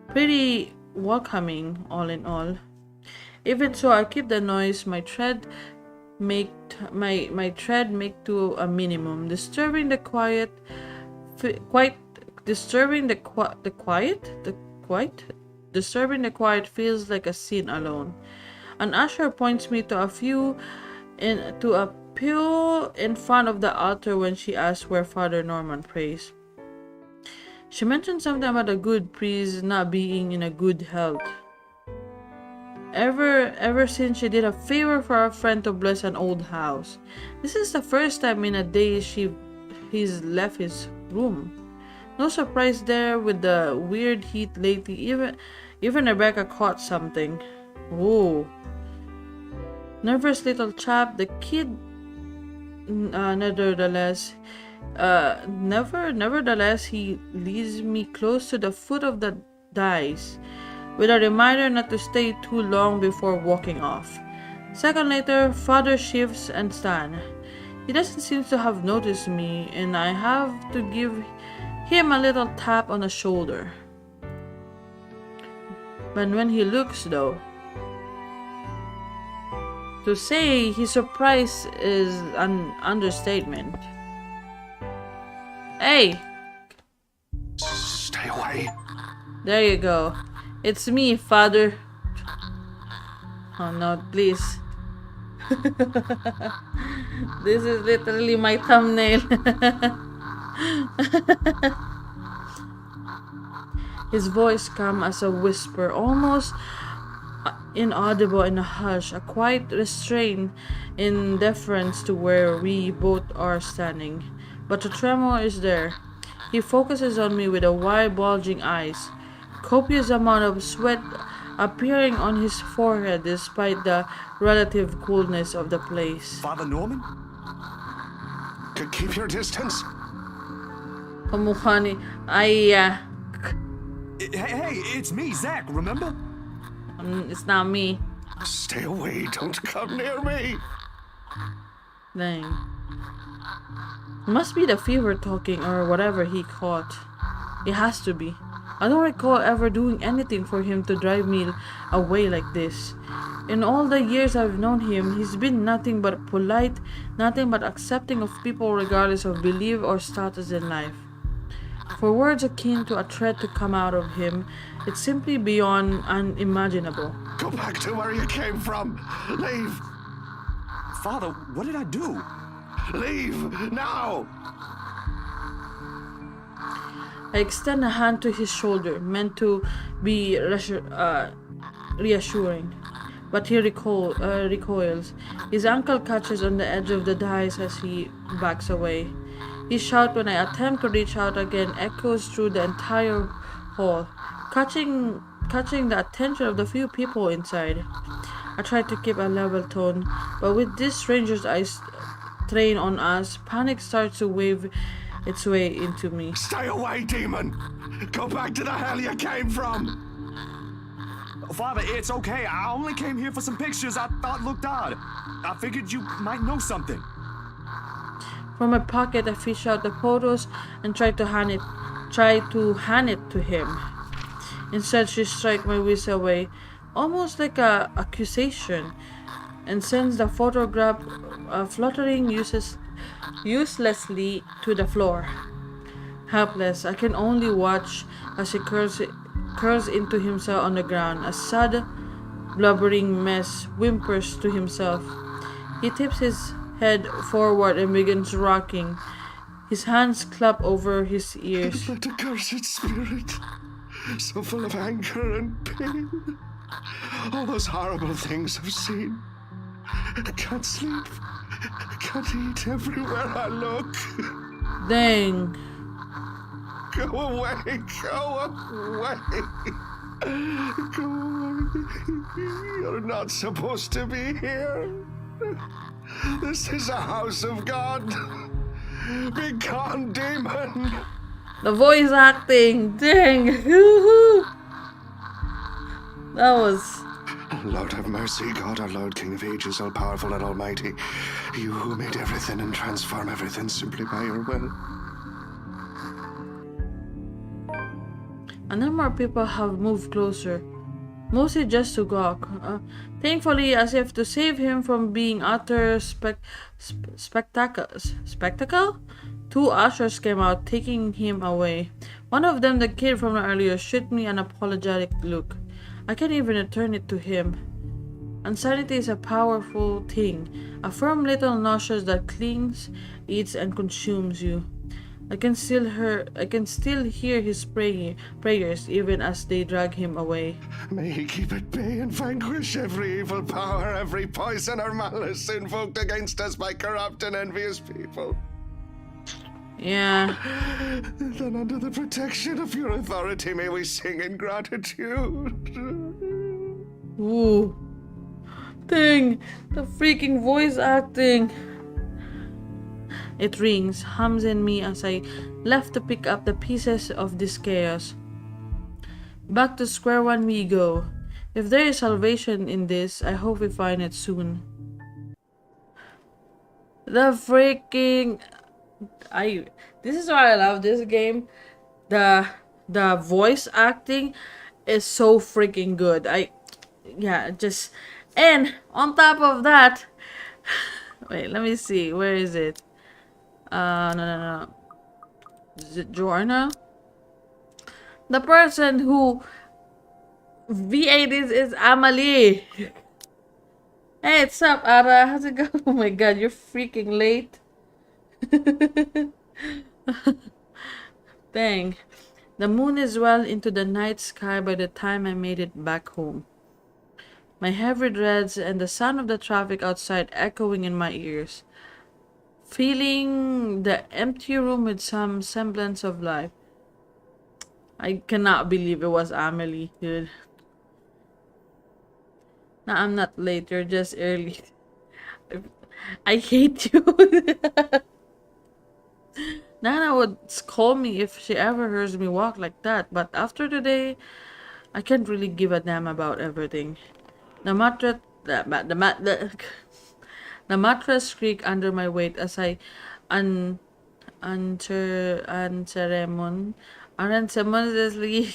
Pretty welcoming, all in all. Even so, I keep the noise my tread make to a minimum, disturbing the quiet feels like a sin alone. An usher points me to a pew in front of the altar when she asks where Father Norman prays. She mentioned something about a good priest not being in a good health. Ever since she did a favor for a friend to bless an old house. This is the first time in a day he's left his room. No surprise there with the weird heat lately. Even Rebecca caught something. Whoa. Nervous little chap. The kid, nevertheless, he leads me close to the foot of the dais, with a reminder not to stay too long before walking off. Second later, father shifts and stand. He doesn't seem to have noticed me, and I have to give him a little tap on the shoulder. But when he looks, though, to say he's surprised is an understatement. Hey! Stay away. There you go. It's me, father. Oh no, please. This is literally my thumbnail. His voice calm as a whisper, almost inaudible in a hush, a quiet restraint in deference to where we both are standing. But the tremor is there. He focuses on me with a wide bulging eyes, copious amount of sweat appearing on his forehead despite the relative coolness of the place. Father Norman? Keep your distance. Kamukha ni... Hey, it's me, Zach, remember? It's not me. Stay away. Don't come near me. Dang. Must be the fever talking or whatever he caught. It has to be. I don't recall ever doing anything for him to drive me away like this. In all the years I've known him, he's been nothing but polite, nothing but accepting of people regardless of belief or status in life. For words akin to a threat to come out of him, it's simply beyond unimaginable. Go back to where you came from. Leave. Father, what did I do? Leave now. I extend a hand to his shoulder, meant to be reassuring. But he recoils. His ankle catches on the edge of the dais as he backs away. His shout when I attempt to reach out again echoes through the entire hall, catching the attention of the few people inside. I try to keep a level tone, but with these strangers' eyes trained on us, panic starts to wave its way into me. Stay away, demon. Go back to the hell you came from. Father, it's okay. I only came here for some pictures I thought looked odd. I figured you might know something. From my pocket, I fish out the photos and try to hand it to him. Instead, she strikes my wrist away, almost like a accusation, and sends the photograph fluttering uselessly to the floor. Helpless, I can only watch as he curls into himself on the ground. A sad, blubbering mess whimpers to himself. He tips his head forward and begins rocking. His hands clap over his ears. But accursed spirit, so full of anger and pain. All those horrible things I've seen. I can't sleep. I can't eat everywhere I look. Dang. Go away. Go away. Go away. You're not supposed to be here. This is a house of God. Be gone, demon. The voice acting. Dang. That was... Lord have mercy, God, our Lord, King of ages, all powerful and almighty. You who made everything and transform everything simply by your will. A number of people have moved closer, mostly just to gawk. Thankfully, as if to save him from being utter spectacle, two ushers came out, taking him away. One of them, the kid from earlier, shot me an apologetic look. I can't even return it to him. Insanity is a powerful thing, a firm little nausea that clings, eats, and consumes you. I can still hear his prayers even as they drag him away. May he keep at bay and vanquish every evil power, every poison or malice invoked against us by corrupt and envious people. Yeah. Then under the protection of your authority may we sing in gratitude. Ooh. Dang, the freaking voice acting. It rings, hums in me as I left to pick up the pieces of this chaos. Back to square one we go. If there is salvation in this, I hope we find it soon. The freaking... This is why I love this game. The voice acting is so freaking good. And on top of that, wait, let me see, where is it? No. Is it Joanna? The person who VA this is Amelie. Hey, what's up, Ara? How's it going? Oh my god, you're freaking late. Dang. The moon is well into the night sky by the time I made it back home. My heavy dreads and the sound of the traffic outside echoing in my ears. Feeling the empty room with some semblance of life. I cannot believe it was Amelie, dude. No, I'm not late. You're just early. I hate you. Nana would scold me if she ever hears me walk like that, but after today, I can't really give a damn about everything. The mattress creaked under my weight as I unceremoniously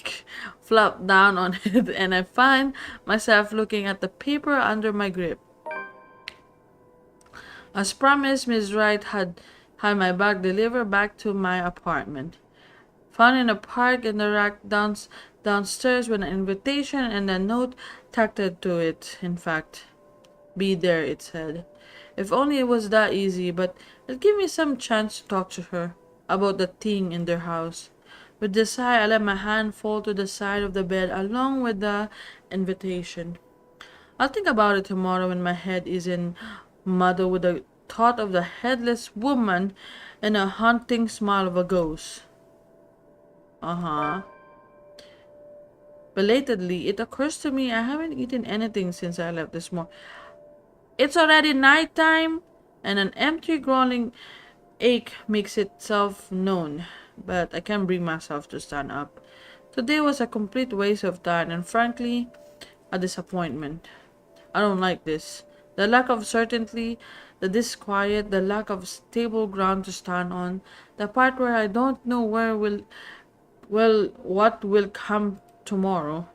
flopped down on it, and I find myself looking at the paper under my grip. As promised, Miss Wright had my bag delivered back to my apartment. Found in a park in the rack downstairs with an invitation and a note tacked to it. In fact, be there, it said. If only it was that easy, but it gave me some chance to talk to her about the thing in their house. With a sigh, I let my hand fall to the side of the bed along with the invitation. I'll think about it tomorrow when my head isn't muddled with the thought of the headless woman and a haunting smile of a ghost. Belatedly, it occurs to me I haven't eaten anything since I left this morning. It's already nighttime, and an empty growling ache makes itself known, but I can't bring myself to stand up. Today was a complete waste of time and frankly, a disappointment. I don't like this. The lack of certainty, the disquiet, the lack of stable ground to stand on, the part where I don't know what will come tomorrow.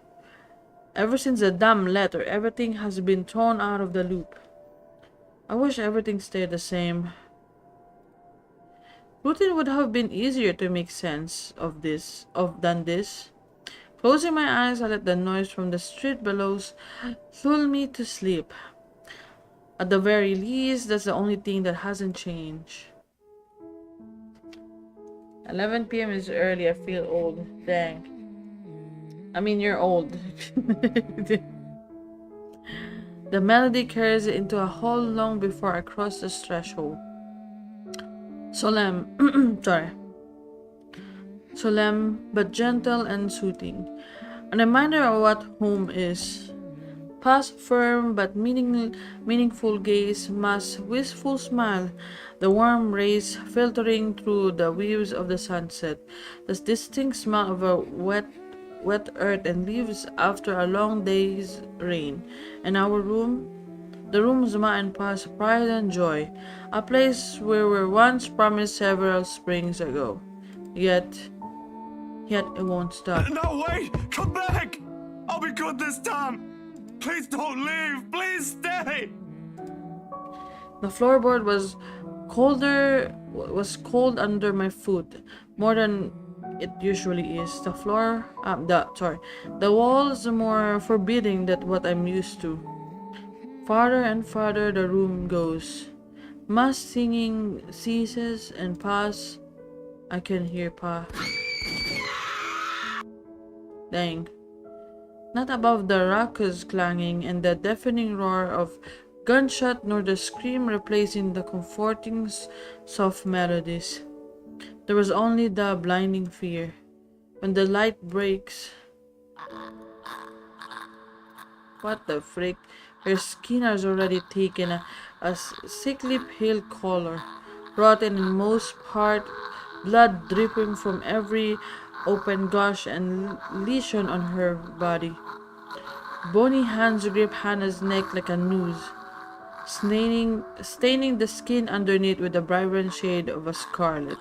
Ever since the damn letter, everything has been thrown out of the loop. I wish everything stayed the same. Routine would have been easier to make sense of than this. Closing my eyes, I let the noise from the street below lull me to sleep. At the very least, that's the only thing that hasn't changed. 11 p.m. is early. I feel old. Dang. I mean, you're old. The melody carries it into a hall long before I cross the threshold. Solemn, but gentle and soothing. A reminder of what home is. Past firm but meaningful gaze, Ma's wistful smile, the warm rays filtering through the weaves of the sunset, the distinct smell of a wet earth and leaves after a long day's rain, and our room, the rooms Ma and Pa's pride and joy, a place where we were once promised several springs ago. Yet it won't stop. No, wait! Come back! I'll be good this time! Please don't leave! Please stay! The floorboard was cold under my foot, more than it usually is. The walls more forbidding than what I'm used to. Farther and farther the room goes. Ma's singing ceases and Pa's. I can hear Pa. Dang. Not above the raucous clanging and the deafening roar of gunshot nor the scream replacing the comforting soft melodies. There was only the blinding fear. When the light breaks... What the frick? Her skin has already taken a sickly pale color, rotten in most part, blood dripping from every open gash and lesion on her body. Bony hands grip Hannah's neck like a noose, staining the skin underneath with a vibrant shade of a scarlet.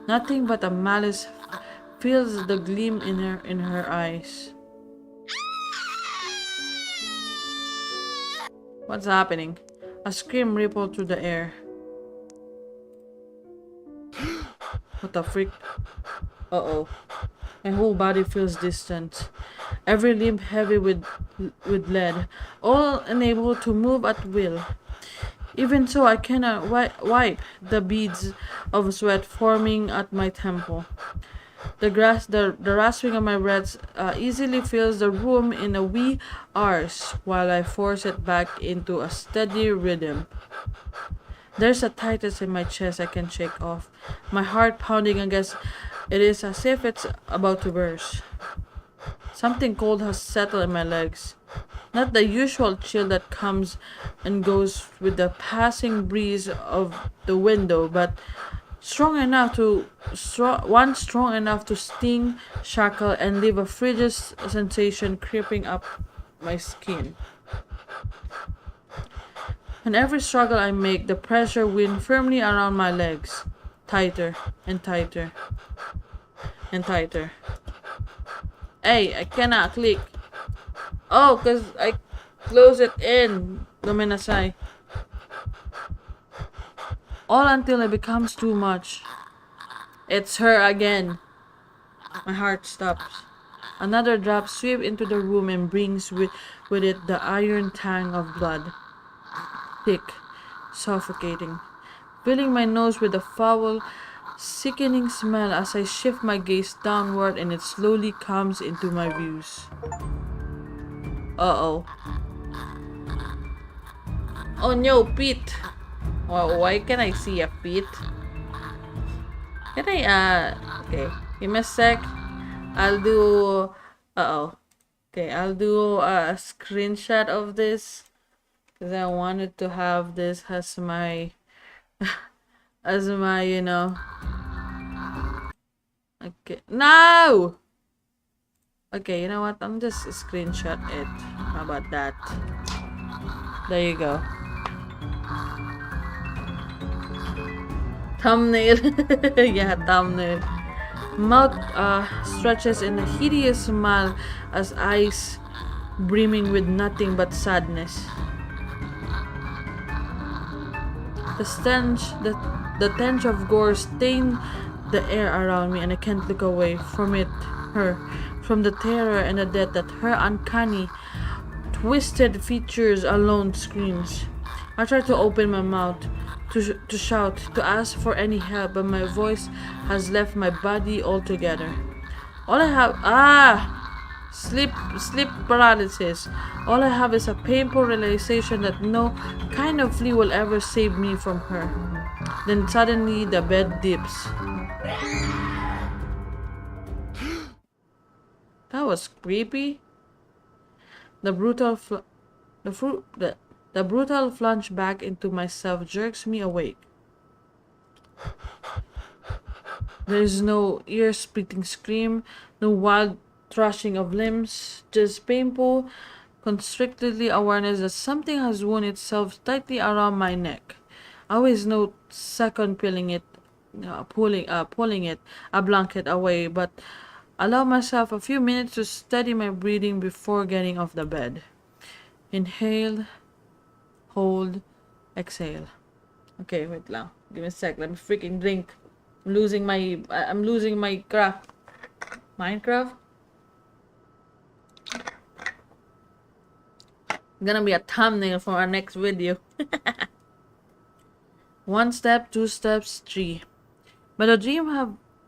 Nothing but a malice fills the gleam in her eyes. What's happening? A scream rippled through the air. What the freak? Uh-oh. My whole body feels distant. Every limb heavy with lead. All unable to move at will. Even so, I cannot wipe the beads of sweat forming at my temple. The rasping of my breath easily fills the room in a wee hours while I force it back into a steady rhythm. There's a tightness in my chest I can shake off. My heart pounding against it is as if it's about to burst. Something cold has settled in my legs. Not the usual chill that comes and goes with the passing breeze of the window, but strong enough to sting, shackle, and leave a frigid sensation creeping up my skin. In every struggle I make, the pressure winds firmly around my legs, tighter and tighter and tighter. Hey, I cannot click. Oh, because I close it in. Gomenasai. All until it becomes too much. It's her again. My heart stops. Another drop sweeps into the room and brings with it the iron tang of blood. Thick, suffocating, filling my nose with a foul, sickening smell as I shift my gaze downward and it slowly comes into my views. Uh-oh. Oh no, Pete! Well, why can I see a feet? Can I, okay, give me a sec. I'll do, uh-oh. Okay, I'll do a screenshot of this. Because I wanted to have this as my, you know. Okay, no! Okay, you know what? I'm just screenshot it. How about that? There you go. Thumbnail. Yeah, thumbnail. Mouth stretches in a hideous smile as eyes brimming with nothing but sadness. The stench, the stench of gore stained the air around me, and I can't look away from from the terror and the death that her uncanny, twisted features alone screams. I try to open my mouth, to shout, to ask for any help, but my voice has left my body altogether. All I have, sleep paralysis. All I have is a painful realization that no kind of flea will ever save me from her. Then suddenly the bed dips. That was creepy. The brutal plunge back into myself jerks me awake. There is no ear-splitting scream, no wild thrashing of limbs, just painful, constrictedly awareness that something has wound itself tightly around my neck. I always know second pulling it a blanket away, but allow myself a few minutes to steady my breathing before getting off the bed. Inhale, hold, exhale. Okay, wait lang. Give me a sec. Let me freaking drink. I'm losing my craft. Minecraft? Gonna be a thumbnail for our next video. 1 step, 2 steps, 3. But the dream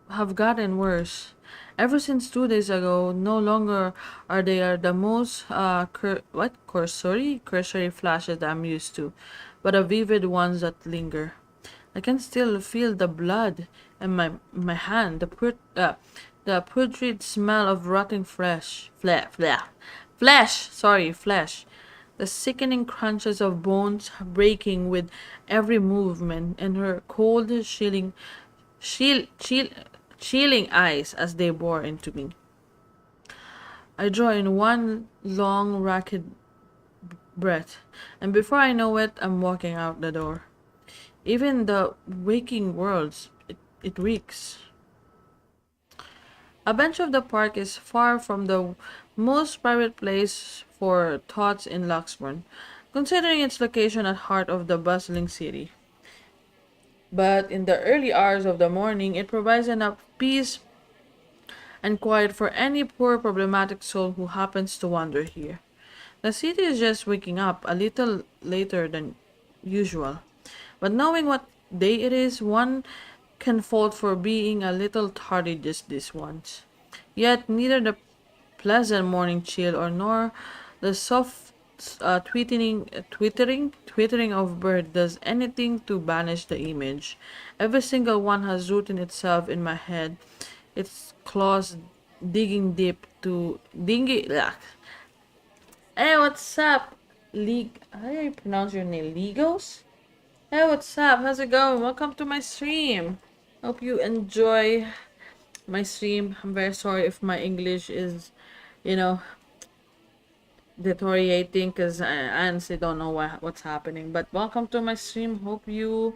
have gotten worse. Ever since 2 days ago, no longer are they the most cursory flashes that I'm used to, but the vivid ones that linger. I can still feel the blood in my hand, the putrid smell of rotting flesh, flesh, the sickening crunches of bones breaking with every movement, and her cold, chilling eyes as they bore into me. I draw in one long, rapid breath, and before I know it, I'm walking out the door. Even the waking worlds, it reeks. A bench of the park is far from the most private place for thoughts in Luxburn, considering its location at heart of the bustling city. But in the early hours of the morning, it provides enough peace and quiet for any poor problematic soul who happens to wander here. The city is just waking up a little later than usual, but knowing what day it is, one can fault for being a little tardy just this once. Yet neither the pleasant morning chill or nor the soft twittering of bird does anything to banish the image. Every single one has rooted itself in my head, its claws digging deep to dingy. Hey, what's up, How do you pronounce your name? Legos? Hey, what's up? How's it going? Welcome to my stream. Hope you enjoy my stream. I'm very sorry if my English is, deteriorating because I honestly don't know what's happening. But welcome to my stream. Hope you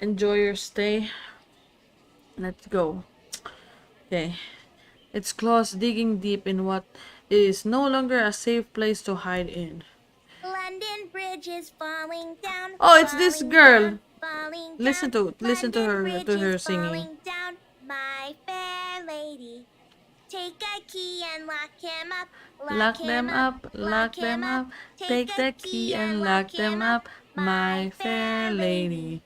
enjoy your stay. Let's go. Okay. Its claws digging deep in what is no longer a safe place to hide in. London Bridge is falling down. Oh, it's this girl. Falling Listen down. to her London singing. Bridge is falling down, my fair lady. Take a key and lock him up. Lock them up, lock them up. Take the key and lock them up, my fair lady.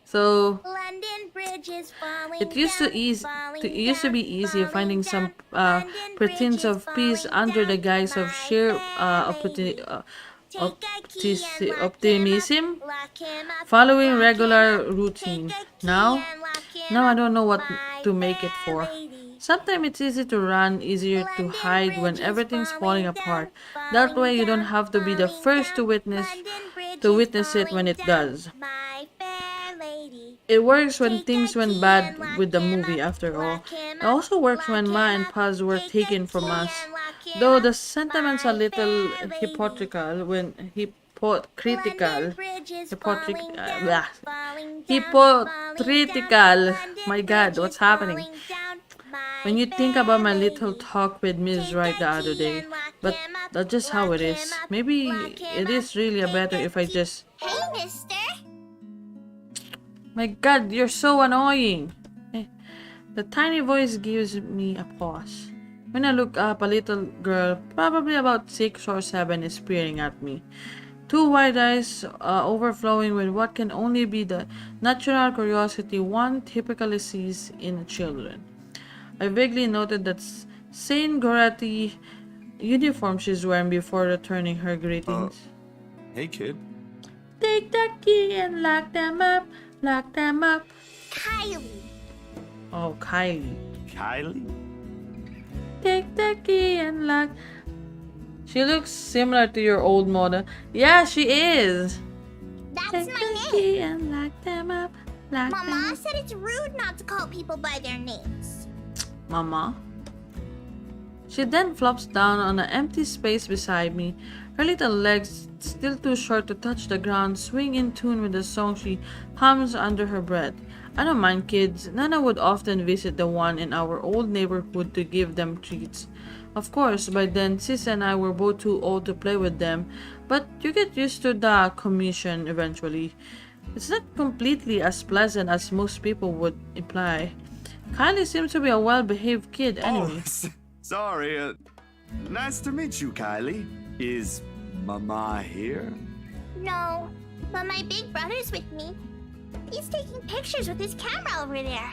So London Bridge is falling it used to down, ease. falling It used to be down, easy falling finding some down. London pretense Bridge of is peace falling under the down, guise of my sheer fair lady. Take a key and lock him up, optimism, lock him up, following lock him regular up. routine. Take a key Now and lock him I up, don't know what my to make it fair for. lady. Sometimes it's easy to run, easier to London hide when Bridge is everything's falling apart. down, That way you falling don't have to be the falling first to down. witness London Bridge is it when it falling does. down, my fair lady. It works when Take things a went key bad and lock with the him movie up, after all. lock him It up, also works when lock Ma him and up. Paz were Take a taken from key us. and lock him Though up, the sentiments a my little fair lady. hypocritical when hypocritical. London Bridge is Hypocric- falling uh, down, blah. falling down, Hypocritical. falling down. My London God, Bridge what's is happening? falling down, my When you think fair about my little lady. talk with Miss Take Right a the other key day, and lock but him up, that's just how lock it him is. up, Maybe lock him it up. is really Take better a if I key- just. Hey, mister. My God, you're so annoying. The tiny voice gives me a pause. When I look up, a little girl, probably about 6 or 7, is peering at me. Two wide eyes overflowing with what can only be the natural curiosity one typically sees in children. I vaguely noted that 𝗁𝗁𝗙𝗪 uniform she's wearing before returning her greetings. Hey, kid. Take the key and lock them up, lock them up. Kylie. Oh, Kylie. Kylie? Take the key and lock. She looks similar to your old mother. Yeah, she is. That's Take my the name. key and lock them up, lock them Mama up. said it's rude not to call people by their names. Mama. She then flops down on an empty space beside me. Her little legs, still too short to touch the ground, swing in tune with the song she hums under her breath. I don't mind kids. Nana would often visit the one in our old neighborhood to give them treats. Of course, by then, Sis and I were both too old to play with them, but you get used to the commission eventually. It's not completely as pleasant as most people would imply. Kylie seems to be a well-behaved kid anyway. Oh, sorry. Nice to meet you, Kylie. Is Mama here? No, but my big brother's with me. He's taking pictures with his camera over there.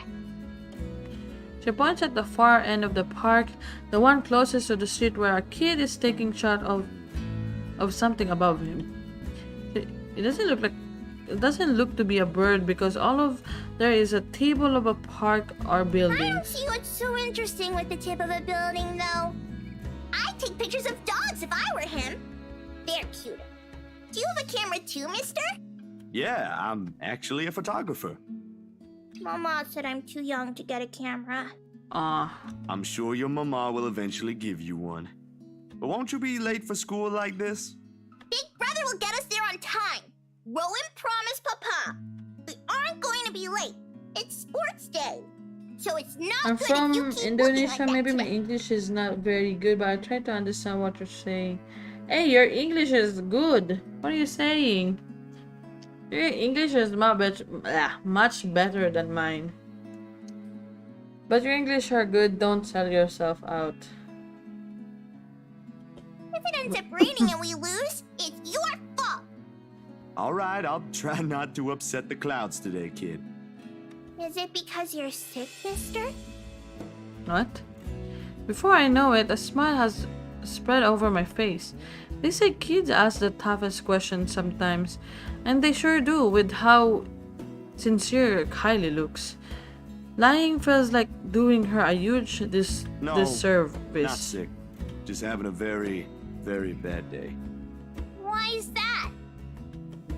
She points at the far end of the park, the one closest to the street where a kid is taking shot of something above him. It doesn't look like it doesn't look to be a bird because all of there is a table of a park or I building. don't see what's so interesting with the tip of a building, though. I'd take pictures of dogs if I were him. They're cuter. Do you have a camera too, mister? Yeah, I'm actually a photographer. Mama said I'm too young to get a camera. I'm sure your mama will eventually give you one. But won't you be late for school like this? Big brother will get us there on time. Rowan promised Papa. We aren't going to be late. It's sports day. So it's not I'm good from if you keep Indonesia. looking like Maybe that my today. English is not very good, but I try to understand what you're saying. Hey, your English is good. What are you saying? Your English is much better than mine. But your English are good. Don't sell yourself out. If it ends up raining and we lose, it's your fault. All right, I'll try not to upset the clouds today, kid. Is it because you're sick, mister? What? Before I know it, a smile has spread over my face. They say kids ask the toughest questions sometimes, and they sure do with how sincere Kylie looks. Lying feels like doing her a huge No, disservice. Not sick. Just having a very, very bad day. Why is that?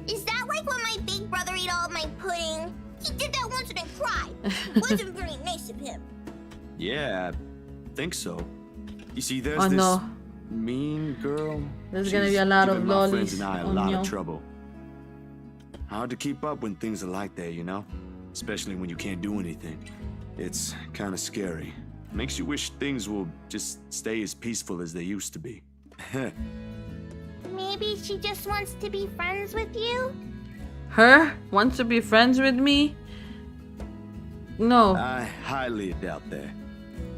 Is that like when my big brother ate all of my pudding? He did that once and then cried. Wasn't very nice of him. Yeah, I think so. You see, there's Oh this no. mean girl. There's gonna She's be a lot of giving my friends lollies and I a on lot you. of trouble. Hard to keep up when things are like that, you know? Especially when you can't do anything. It's kind of scary. Makes you wish things will just stay as peaceful as they used to be. Maybe she just wants to be friends with you? Her wants to be friends with me? No. I highly doubt that.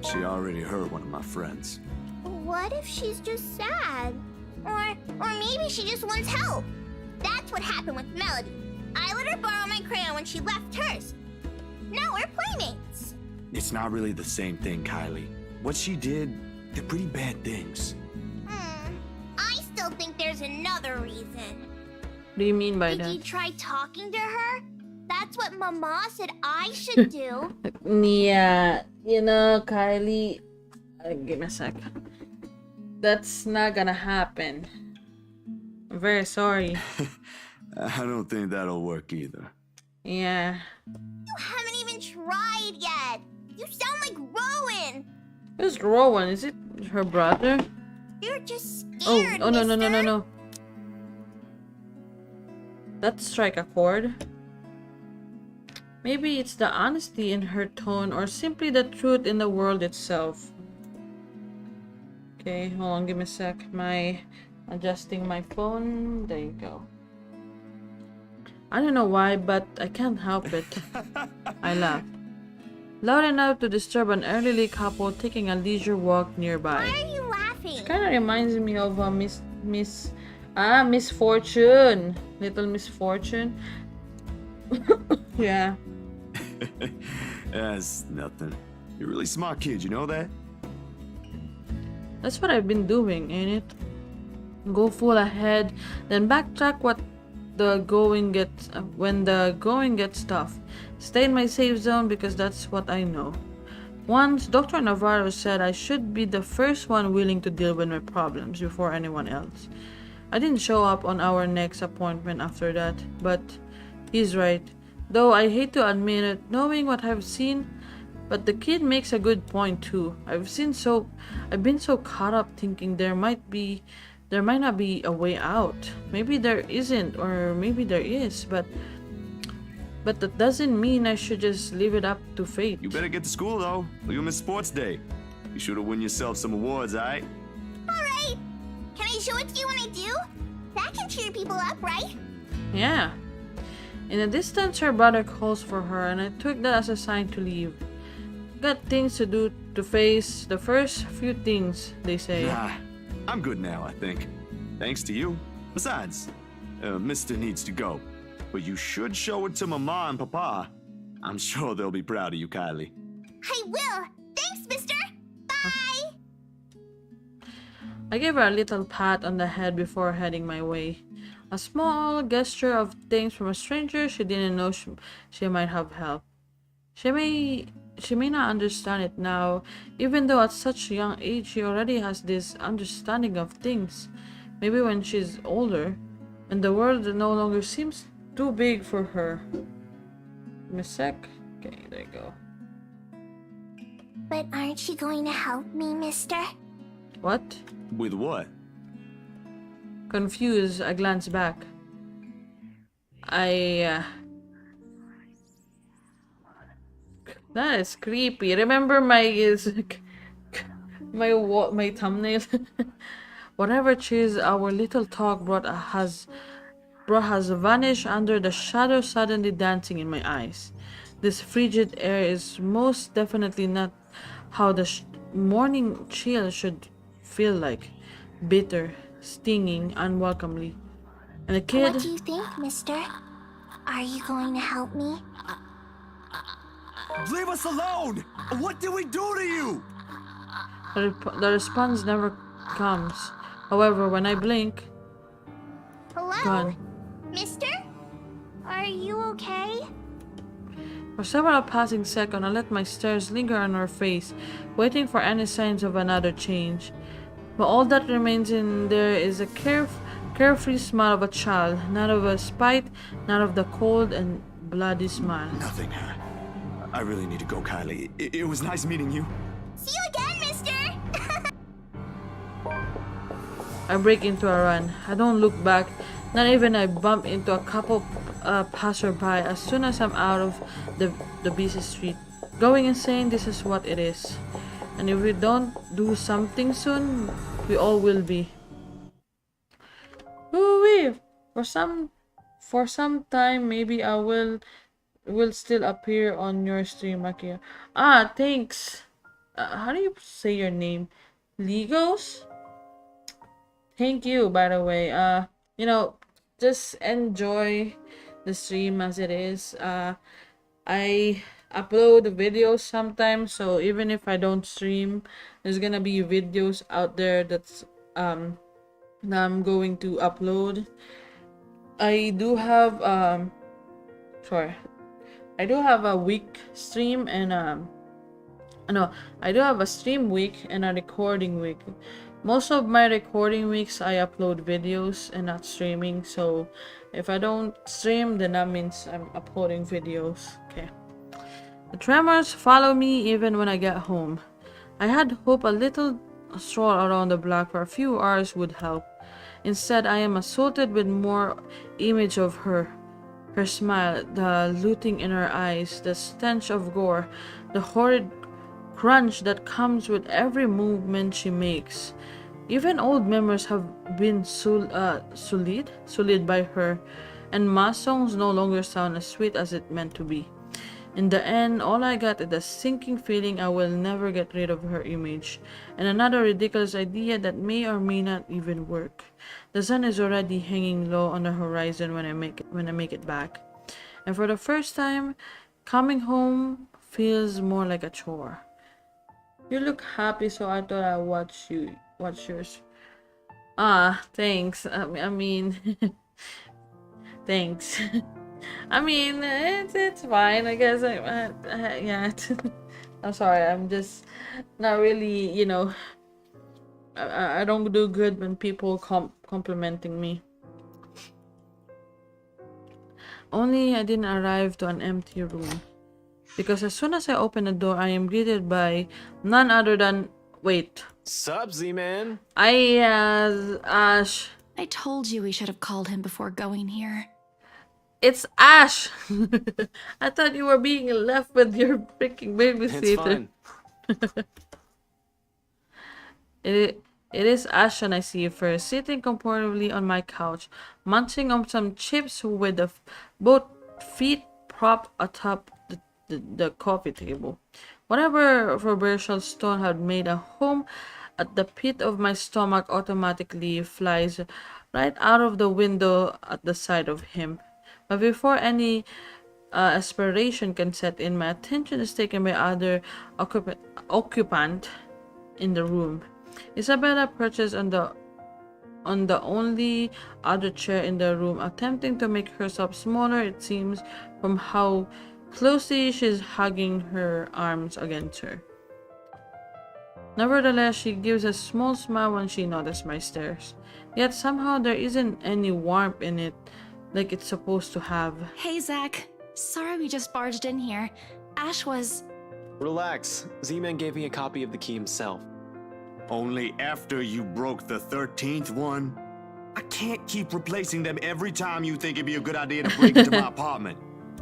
She already hurt one of my friends. What if she's just sad? Or maybe she just wants help. That's what happened with Melody. I let her borrow my crayon when she left hers. Now we're playmates. It's not really the same thing, Kylie. What she did, they're pretty bad things. I still think there's another reason. What do you mean by Did you that? try talking to her? That's what Mama said I should do. Yeah, you know, Kylie. Give me a sec. That's not gonna happen. I'm very sorry. I don't think that'll work either. Yeah. You haven't even tried yet. You sound like Rowan. Who's Rowan? Is it her brother? You're just Oh, scared, oh no. mister. That's strike a chord. Maybe it's the honesty in her tone or simply the truth in the world itself. Okay, hold on, give me a sec. Adjusting my phone. There you go. I don't know why, but I can't help it. I laugh. Loud enough to disturb an elderly couple taking a leisure walk nearby. Why are you laughing? Kind of reminds me of Misfortune. Little Misfortune. Yeah. That's nothing. You're a really smart kid, you know that? That's what I've been doing, ain't it? Go full ahead, then backtrack when the going gets tough. Stay in my safe zone because that's what I know. Once, Dr. Navarro said I should be the first one willing to deal with my problems before anyone else. I didn't show up on our next appointment after that, but he's right. Though I hate to admit it, knowing what I've seen, but the kid makes a good point too. I've been so caught up thinking there might not be a way out. Maybe there isn't, or maybe there is, but that doesn't mean I should just leave it up to fate. You better get to school, though. You'll miss sports day. You should have won yourself some awards, alright? Alright. Can I show it to you when I do? That can cheer people up, right? Yeah. In the distance, her brother calls for her, and I took that as a sign to leave. Got things to do to face the first few things, they say. Nah, I'm good now, I think. Thanks to you. Besides, Mr. needs to go. But you should show it to Mama and Papa. I'm sure they'll be proud of you, Kylie. I will. Thanks, mister. Bye. I gave her a little pat on the head before heading my way. A small gesture of thanks from a stranger she didn't know she might have helped. She may not understand it now, even though at such a young age she already has this understanding of things. Maybe when she's older, and the world no longer seems too big for her. Give me a sec. Okay, there you go. But aren't you going to help me, mister? What? With what? Confused, I glance back. That is creepy. Remember my my thumbnail? Whatever cheese our little talk brought has vanished under the shadow suddenly dancing in my eyes. This frigid air is most definitely not how the morning chill should feel like. Bitter, stinging, unwelcomely. And the kid... What do you think, mister? Are you going to help me? Leave us alone! What did we do to you? The response never comes. However, when I blink... Hello? Gone. Mister? Are you okay? For several passing seconds, I let my stares linger on her face, waiting for any signs of another change. But all that remains in there is a carefree smile of a child, not of a spite, not of the cold and bloody smile. Nothing. I really need to go, Kylie. It was nice meeting you. See you again, mister! I break into a run. I don't look back. Not even I bump into a couple passerby as soon as I'm out of the busy street. Going insane, this is what it is. And if we don't do something soon, we all will be. Ooh-wee! For some time, maybe I will still appear on your stream, Akira. Ah, thanks. How do you say your name? Legos? Thank you, by the way. You know, just enjoy the stream as it is. I upload videos sometimes, so even if I don't stream, there's gonna be videos out there that I'm going to upload. I do have I do have a week stream and I do have a stream week and a recording week. Most of my recording weeks I upload videos and not streaming, so if I don't stream, then that means I'm uploading videos. Okay. The tremors follow me even when I get home. I had hoped a little stroll around the block for a few hours would help. Instead, I am assaulted with more image of her. Her smile, the looting in her eyes, the stench of gore, the horrid crunch that comes with every movement she makes. Even old memories have been sullied by her, and my songs no longer sound as sweet as it meant to be. In the end, all I got is a sinking feeling I will never get rid of her image, and another ridiculous idea that may or may not even work. The sun is already hanging low on the horizon when I make it back, and for the first time, coming home feels more like a chore. You look happy, so I thought I'd watch yours. Ah, thanks. I mean, thanks. I mean, it's fine. I guess. Yeah. I'm sorry. I'm just not really, you know. I don't do good when people complimenting me. Only I didn't arrive to an empty room. Because as soon as I open the door, I am greeted by none other than... Wait. Sup, Z-Man? Ash. I told you we should have called him before going here. It's Ash! I thought you were being left with your freaking babysitter. It's fine. It is Ash and I see you first, sitting comfortably on my couch, munching on some chips with both feet propped atop the coffee table. Whatever reversal stone had made a home at the pit of my stomach automatically flies right out of the window at the side of him. But before any aspiration can set in, my attention is taken by other occupant in the room. Isabella perches on the on the only other chair in the room, attempting to make herself smaller, it seems, from how closely she's hugging her arms against her. Nevertheless, she gives a small smile when she notices my stares. Yet somehow there isn't any warmth in it like it's supposed to have. Hey, Zach. Sorry we just barged in here. Ash was... Relax. Z-Man gave me a copy of the key himself. Only after you broke the 13th one? I can't keep replacing them every time you think it'd be a good idea to break into my apartment.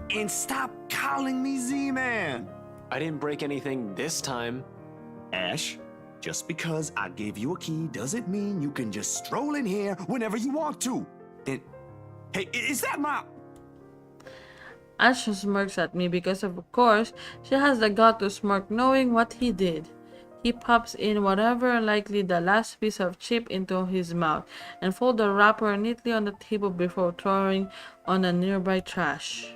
And stop calling me Z-Man! I didn't break anything this time. Ash, just because I gave you a key doesn't mean you can just stroll in here whenever you want to. And, hey, is that my... Ash smirks at me because of course she has the gut to smirk knowing what he did. He pops in whatever, likely the last piece of chip, into his mouth and folds the wrapper neatly on the table before throwing on the nearby trash.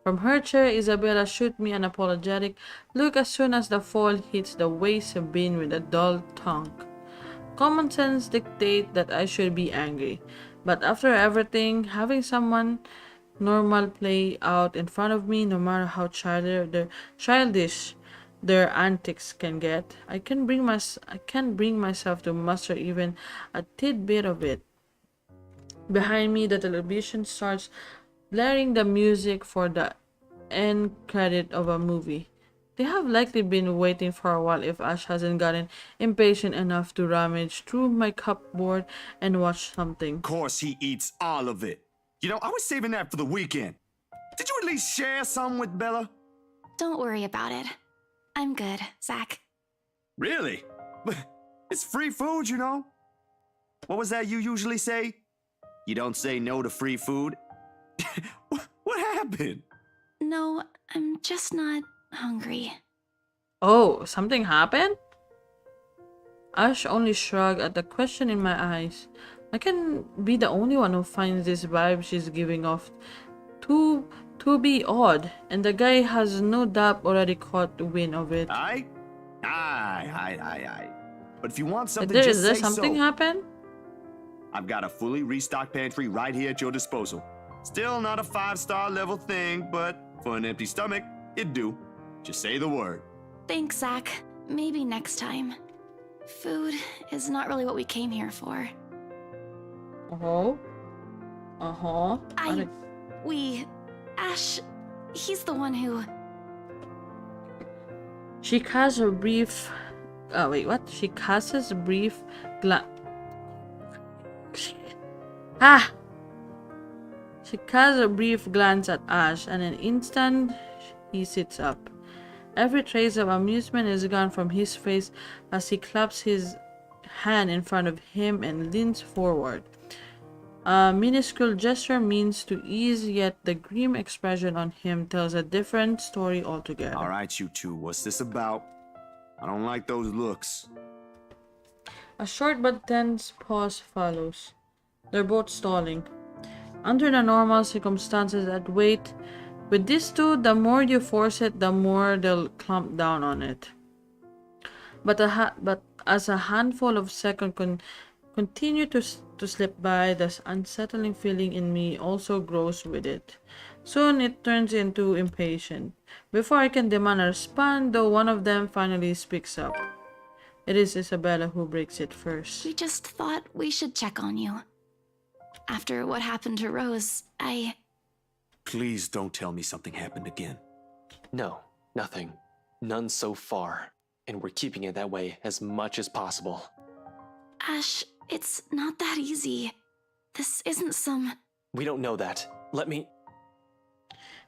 From her chair, Isabella shoots me an apologetic look as soon as the foil hits the waste bin with a dull thunk. Common sense dictates that I should be angry, but after everything, having someone normal play out in front of me, no matter how childish their antics can get, I can't bring myself to muster even a tidbit of it. Behind me, the television starts blaring the music for the end credit of a movie. They have likely been waiting for a while if Ash hasn't gotten impatient enough to rummage through my cupboard and watch something. Of course he eats all of it. You know, I was saving that for the weekend. Did you at least share some with Bella? Don't worry about it. I'm good, Zach. Really? It's free food, you know? What was that you usually say? You don't say no to free food? What happened? No, I'm just not hungry. Oh, something happened? Ash only shrugged at the question in my eyes. I can be the only one who finds this vibe she's giving off to be odd, and the guy has no doubt already caught the wind of it. Aye. But if you want something, Is just there say something so. happen? I've got a fully restocked pantry right here at your disposal. Still not a 5-star level thing, but for an empty stomach, it'd do. Just say the word. Thanks, Zach. Maybe next time. Food is not really what we came here for. Ash, he's the one who... She casts a brief... She casts a brief glance... She casts a brief glance at Ash, and in an instant, he sits up. Every trace of amusement is gone from his face as he claps his hand in front of him and leans forward. A minuscule gesture means to ease, yet the grim expression on him tells a different story altogether. All right, you two, what's this about? I don't like those looks. A short but tense pause follows. They're both stalling. Under the normal circumstances, I'd wait. With these two, the more you force it, the more they'll clamp down on it. But as a handful of seconds continue to slip by, this unsettling feeling in me also grows with it. Soon it turns into impatience. Before I can demand a response, though, one of them finally speaks up. It is Isabella who breaks it first. We just thought we should check on you. After what happened to Rose, Please don't tell me something happened again. No, nothing. None so far. And we're keeping it that way as much as possible. Ash, it's not that easy. This isn't some... We don't know that. Let me...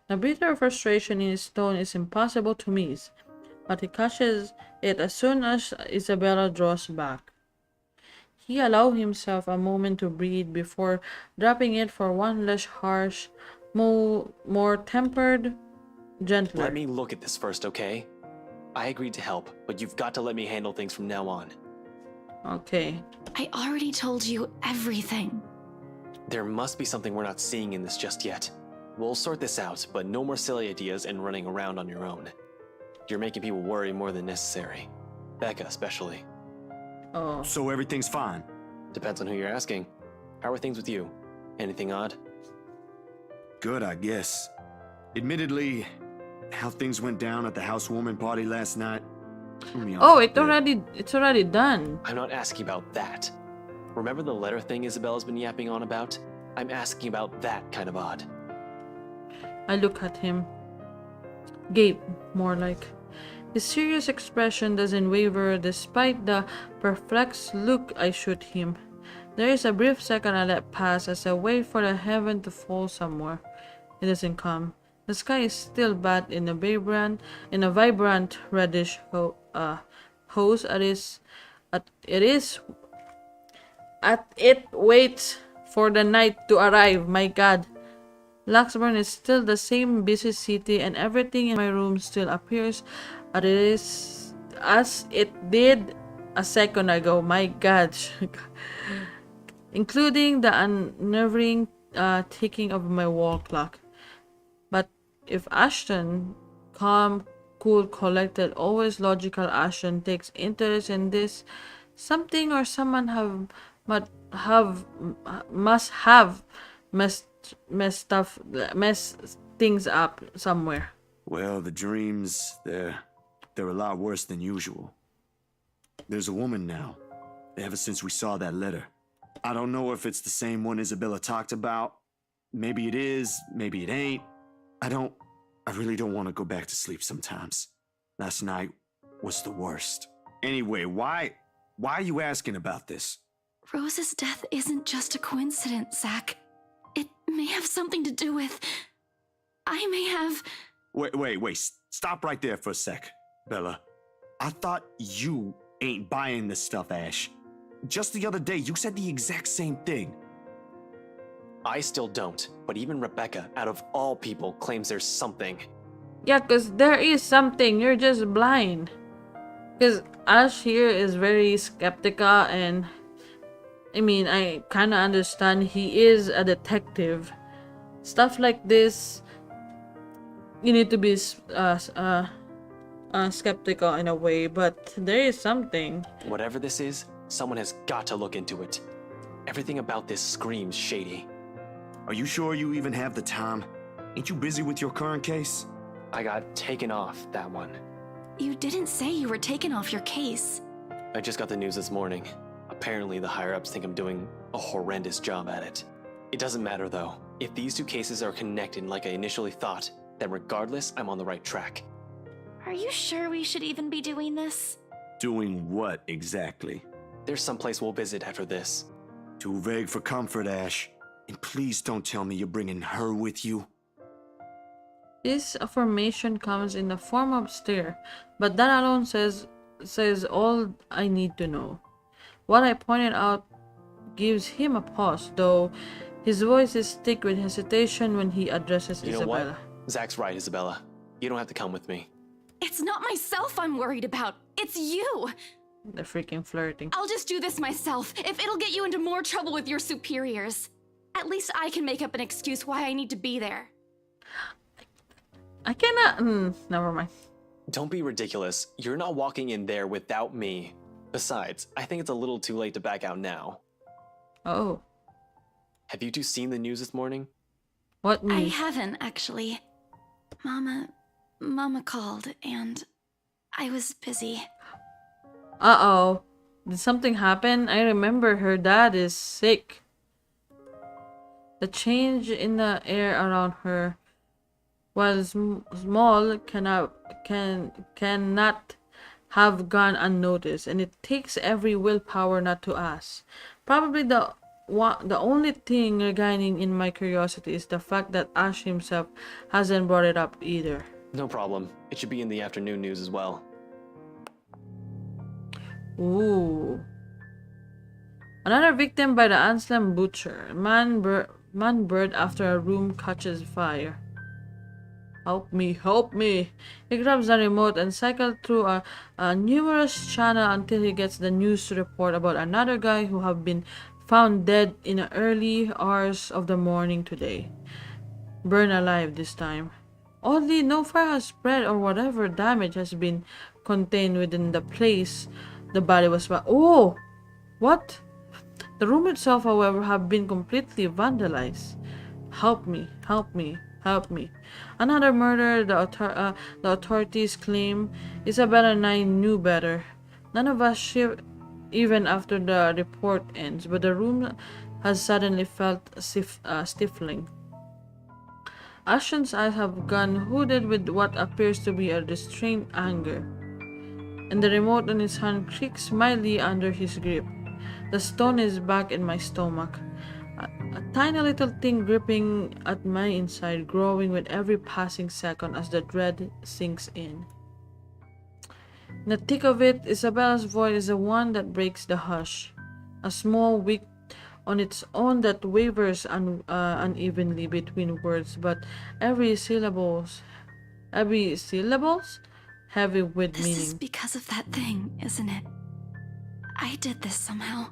The bitter frustration in his tone is impossible to miss, but he catches it as soon as Isabella draws back. He allows himself a moment to breathe before dropping it for one less harsh, more tempered, gentler. Let me look at this first, okay? I agreed to help, but you've got to let me handle things from now on. Okay. I already told you everything. There must be something we're not seeing in this just yet. We'll sort this out, but no more silly ideas and running around on your own. You're making people worry more than necessary. Becca especially. Oh. So everything's fine? Depends on who you're asking. How are things with you? Anything odd? Good, I guess. Admittedly, how things went down at the housewarming party last night. threw me off Oh, a bit. it's already done. I'm not asking about that. Remember the letter thing Isabella's been yapping on about? I'm asking about that kind of odd. I look at him. Gape, more like. His serious expression doesn't waver despite the perplexed look I shoot him. There is a brief second I let pass as I wait for the heaven to fall somewhere. It doesn't come. The sky is still bathed in a vibrant reddish hose. It waits for the night to arrive. My God. Luxburn is still the same busy city, and everything in my room still appears as it did a second ago. My God. Including the unnerving ticking of my wall clock. But if Ashton, calm, cool, collected, always logical Ashton, takes interest in this, something or someone must have messed things up somewhere. Well, the dreams, they're a lot worse than usual. There's a woman now, ever since we saw that letter. I don't know if it's the same one Isabella talked about. Maybe it is, maybe it ain't. I really don't want to go back to sleep sometimes. Last night was the worst. Anyway, why are you asking about this? Rose's death isn't just a coincidence, Zach. It may have something to do with... I may have... Wait, stop right there for a sec, Bella. I thought you ain't buying this stuff, Ash. Just the other day, you said the exact same thing. I still don't, but even Rebecca, out of all people, claims there's something. Yeah, because there is something. You're just blind. Because Ash here is very skeptical, and I mean, I kind of understand. He is a detective. Stuff like this, you need to be skeptical in a way, but there is something. Whatever this is, someone has got to look into it. Everything about this screams shady. Are you sure you even have the time? Ain't you busy with your current case? I got taken off that one. You didn't say you were taken off your case. I just got the news this morning. Apparently the higher-ups think I'm doing a horrendous job at it. It doesn't matter though. If these two cases are connected like I initially thought, then regardless, I'm on the right track. Are you sure we should even be doing this? Doing what exactly? There's someplace we'll visit after this. Too vague for comfort, Ash. And please don't tell me you're bringing her with you. This affirmation comes in the form of stare, but that alone says all I need to know. What I pointed out gives him a pause, though his voice is thick with hesitation when he addresses You know Isabella. what? Zach's right, Isabella. You don't have to come with me. It's not myself I'm worried about. It's you. They're freaking flirting. I'll just do this myself, if it'll get you into more trouble with your superiors. At least I can make up an excuse why I need to be there. I cannot... never mind. Don't be ridiculous. You're not walking in there without me. Besides, I think it's a little too late to back out now. Oh. Have you two seen the news this morning? What I news? haven't, actually. Mama called, and I was busy. Uh-oh. Did something happen? I remember her dad is sick. The change in the air around her, while small, cannot have gone unnoticed, and it takes every willpower not to ask. Probably the only thing regaining in my curiosity is the fact that Ash himself hasn't brought it up either. No problem. It should be in the afternoon news as well. Ooh. Another victim by the Anselm Butcher. Man bird after a room catches fire. Help me, help me. He grabs the remote and cycles through a numerous channel until he gets the news report about another guy who have been found dead in the early hours of the morning today. Burned alive this time. Oddly, no fire has spread or whatever damage has been contained within the place the body was found. Oh! What? The room itself, however, have been completely vandalized. Help me, help me, help me. Another murder, the authorities claim. Isabella and I knew better. None of us shift even after the report ends, but the room has suddenly felt stifling. Ashton's eyes have gone hooded with what appears to be a restrained anger, and the remote on his hand creaks mildly under his grip. The stone is back in my stomach, a tiny little thing gripping at my inside, growing with every passing second as the dread sinks in. In the thick of it, Isabella's voice is the one that breaks the hush, a small, weak on its own that wavers unevenly between words, but every syllables heavy with This meaning. is because of that thing, isn't it? I did this somehow.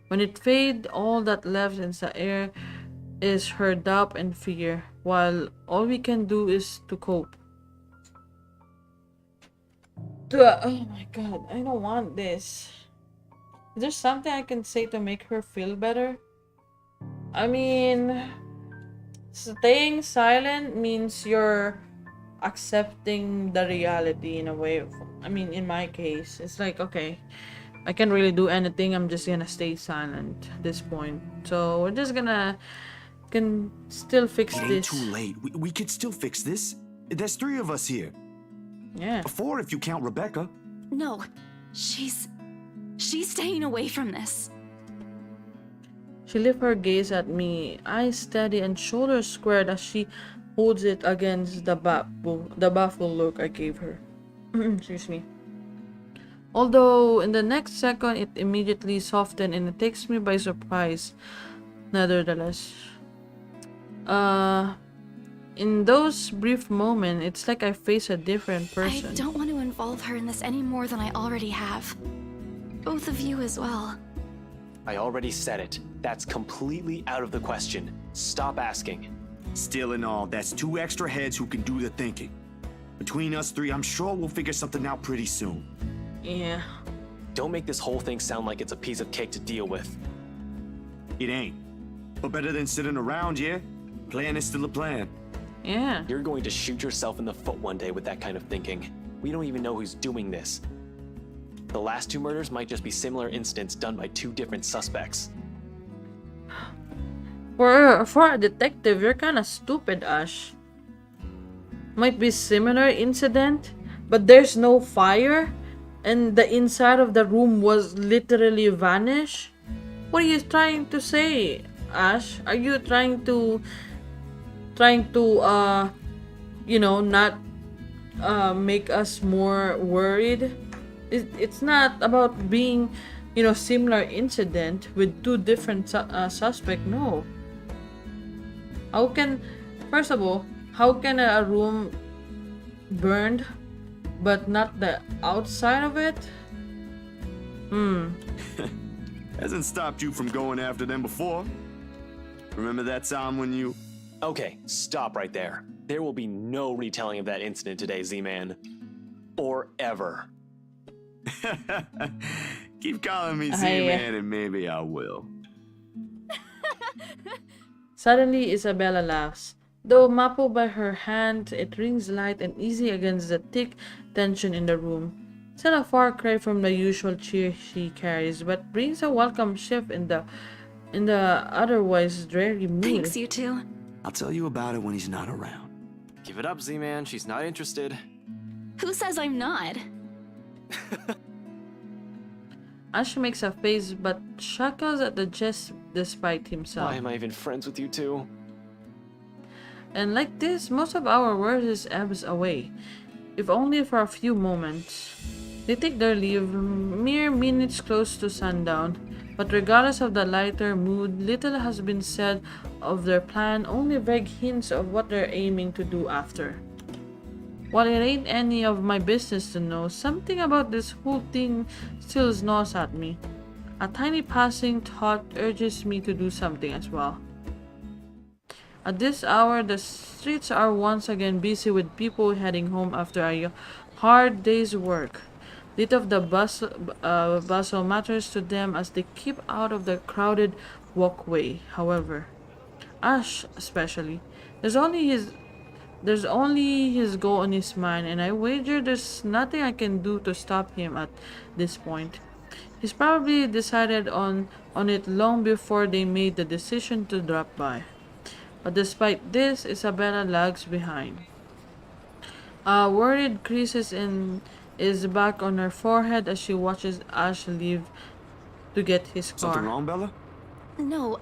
When it fades, all that left in the air is her doubt and fear, while all we can do is to cope. Oh my god, I don't want this. Is there something I can say to make her feel better? I mean, staying silent means you're accepting the reality in a way. I mean, in my case, it's like, okay, I can't really do anything. I'm just gonna stay silent at this point. So we're just gonna can still fix It ain't this. too late. We could still fix this. There's 3 of us here. Yeah. 4 if you count Rebecca. No, she's staying away from this. She lifts her gaze at me, eyes steady and shoulders squared as she holds it against the baffled look I gave her. Excuse me. Although in the next second it immediately softened and it takes me by surprise, nevertheless. In those brief moments, it's like I face a different person. I don't want to involve her in this any more than I already have. Both of you as well. I already said it. That's completely out of the question. Stop asking. Still in all, that's 2 extra heads who can do the thinking. Between us 3, I'm sure we'll figure something out pretty soon. Yeah. Don't make this whole thing sound like it's a piece of cake to deal with. It ain't. But better than sitting around, yeah? Plan is still a plan. Yeah. You're going to shoot yourself in the foot one day with that kind of thinking. We don't even know who's doing this. The last 2 murders might just be similar incidents done by 2 different suspects. For a detective, you're kind of stupid, Ash. Might be similar incident, but there's no fire, and the inside of the room was literally vanished. What are you trying to say, Ash? Are you trying to not make us more worried? It's not about being, similar incident with 2 different suspects. No. First of all, how can a room burned but not the outside of it? Hasn't stopped you from going after them before. Remember that time when you... Okay, stop right there. There will be no retelling of that incident today, Z-Man. Or ever. Keep calling me Z-Man and maybe I will. Suddenly, Isabella laughs. Though muffled by her hand, it rings light and easy against the thick tension in the room. Still a far cry from the usual cheer she carries, but brings a welcome shift in the otherwise dreary mood. Thanks, you two. I'll tell you about it when he's not around. Give it up, Z-Man. She's not interested. Who says I'm not? Ash makes a face but chuckles at the jest despite himself. Why am I even friends with you two? And like this, most of our words ebbs away, if only for a few moments. They take their leave mere minutes close to sundown, but regardless of the lighter mood, little has been said of their plan, only vague hints of what they're aiming to do after. While it ain't any of my business to know, something about this whole thing still gnaws at me. A tiny passing thought urges me to do something as well. At this hour, the streets are once again busy with people heading home after a hard day's work. Little of the bustle matters to them as they keep out of the crowded walkway. However, Ash especially, there's only his goal on his mind, and I wager there's nothing I can do to stop him at this point. He's probably decided on it long before they made the decision to drop by. But despite this, Isabella lags behind. A worried creases is back on her forehead as she watches Ash leave to get his car. Something wrong, Bella? No,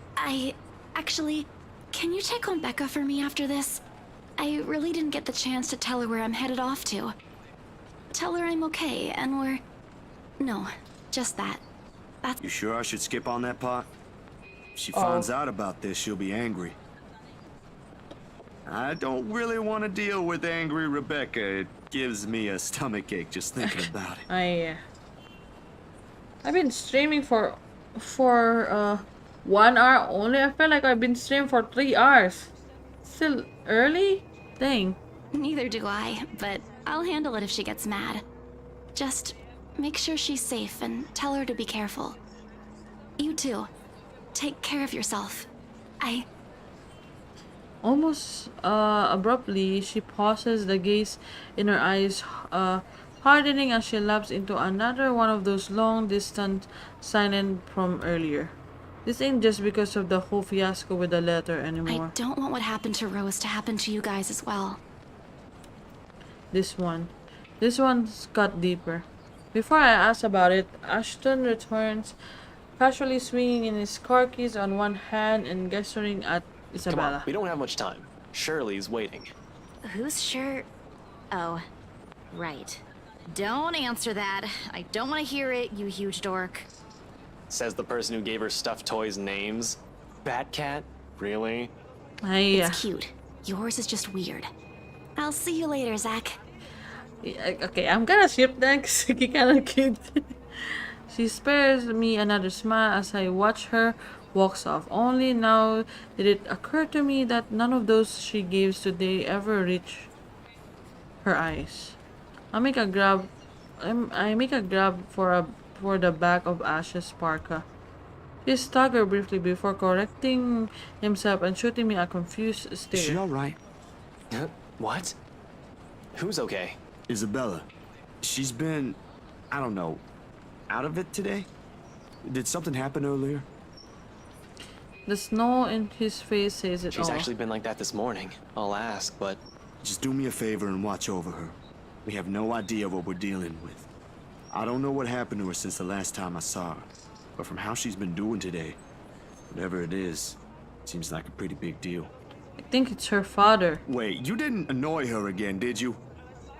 actually, can you check on Becca for me after this? I really didn't get the chance to tell her where I'm headed off to. Tell her I'm okay and no, just that. You sure I should skip on that part? If she finds out about this, she'll be angry. I don't really want to deal with angry Rebecca. It gives me a stomachache just thinking about it. I've been streaming for 1 hour only. I feel like I've been streaming for 3 hours. Still early? Dang. Neither do I, but I'll handle it if she gets mad. Just make sure she's safe and tell her to be careful. You too. Take care of yourself. Almost abruptly, she pauses, the gaze in her eyes hardening as she laps into another one of those long-distance silence from earlier. This ain't just because of the whole fiasco with the letter anymore. I don't want what happened to Rose to happen to you guys as well. This one's cut deeper. Before I ask about it, Ashton returns, casually swinging in his car keys on one hand and gesturing at Come Isabella. on, we don't have much time. Shirley's waiting. Who's sure? Oh, right. Don't answer that. I don't want to hear it, you huge dork. Says the person who gave her stuffed toys names. Batcat? Really? It's cute. Yours is just weird. I'll see you later, Zach. Okay, I'm gonna skip that because he kinda cute. She spares me another smile as I watch her walks off. Only now did it occur to me that none of those she gives today ever reach her eyes. I make a grab for the back of Ash's parka. He staggered briefly before correcting himself and shooting me a confused stare. Is she alright? What? Who's okay? Isabella. She's been, I don't know, out of it today? Did something happen earlier? The snow in his face says it all. She's actually been like that this morning. I'll ask, but... Just do me a favor and watch over her. We have no idea what we're dealing with. I don't know what happened to her since the last time I saw her, but from how she's been doing today, whatever it is, seems like a pretty big deal. I think it's her father. Wait, you didn't annoy her again, did you?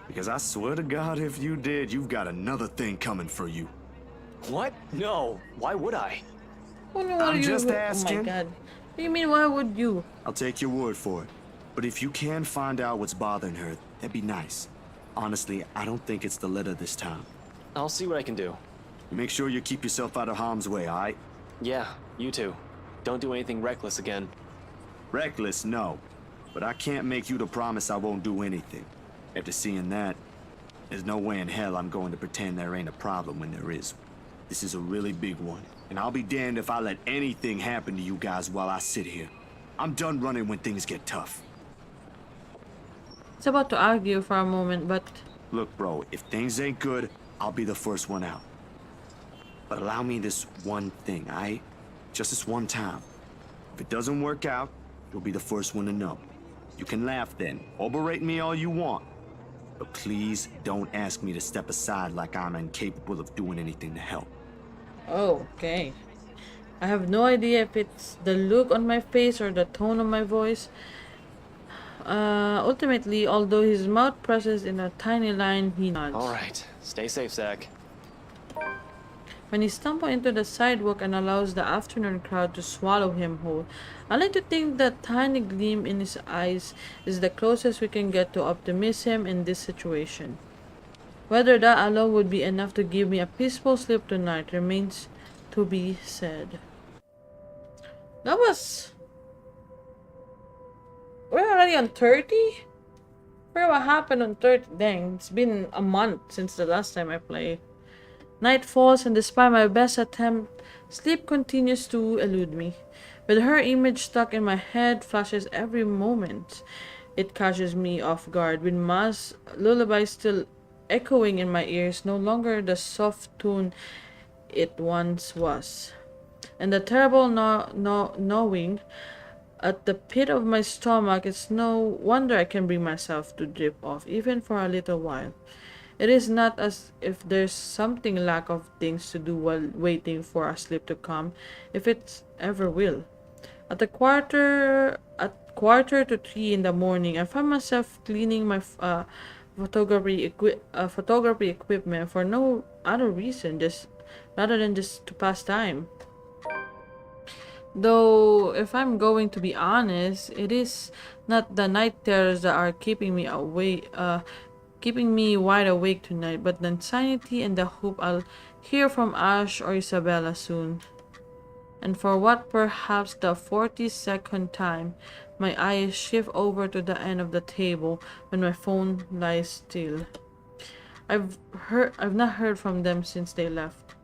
Because I swear to God, if you did, you've got another thing coming for you. What? No. Why would I? I'm just asking. Oh my God. What do you mean, why would you? I'll take your word for it. But if you can find out what's bothering her, that'd be nice. Honestly, I don't think it's the letter this time. I'll see what I can do. Make sure you keep yourself out of harm's way, alright? Yeah, you too. Don't do anything reckless again. Reckless, no. But I can't make you to promise I won't do anything. After seeing that, there's no way in hell I'm going to pretend there ain't a problem when there is. This is a really big one, and I'll be damned if I let anything happen to you guys while I sit here. I'm done running when things get tough. It's about to argue for a moment, but... Look, bro, if things ain't good, I'll be the first one out. But allow me this one thing, aight? Just this one time. If it doesn't work out, you'll be the first one to know. You can laugh then, or berate me all you want. But please don't ask me to step aside like I'm incapable of doing anything to help. Oh, okay. I have no idea if it's the look on my face or the tone of my voice. Ultimately, although his mouth presses in a tiny line, he nods. Alright, stay safe, Zach. When he stumbles into the sidewalk and allows the afternoon crowd to swallow him whole, I like to think that tiny gleam in his eyes is the closest we can get to optimism in this situation. Whether that alone would be enough to give me a peaceful sleep tonight remains to be said. That was... We're already on 30? What happened on 30? Dang, it's been a month since the last time I played. Night falls, and despite my best attempt, sleep continues to elude me. With her image stuck in my head flashes every moment. It catches me off guard, with Ma's lullaby still echoing in my ears, no longer the soft tune it once was. And the terrible gnawing at the pit of my stomach, it's no wonder I can bring myself to drip off, even for a little while. It is not as if there's something lack of things to do while waiting for a sleep to come, if it ever will. At quarter to 3 in the morning, I found myself cleaning my photography equipment for no other reason, just rather than just to pass time. Though, if I'm going to be honest, it is not the night terrors that are keeping me wide awake tonight, but the insanity and the hope I'll hear from Ash or Isabella soon. And for what perhaps the 42nd time, my eyes shift over to the end of the table when my phone lies still. I've not heard from them since they left.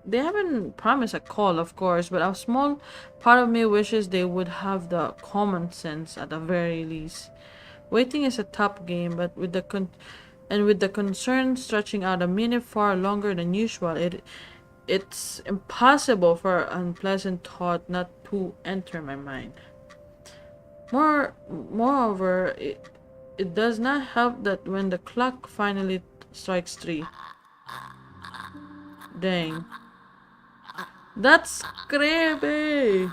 They haven't promised a call, of course, but a small part of me wishes they would have the common sense at the very least. Waiting is a tough game, but with the concern stretching out a minute far longer than usual, it's impossible for an unpleasant thought not to enter my mind. Moreover, it does not help that when the clock finally strikes 3. Dang. That's creepy!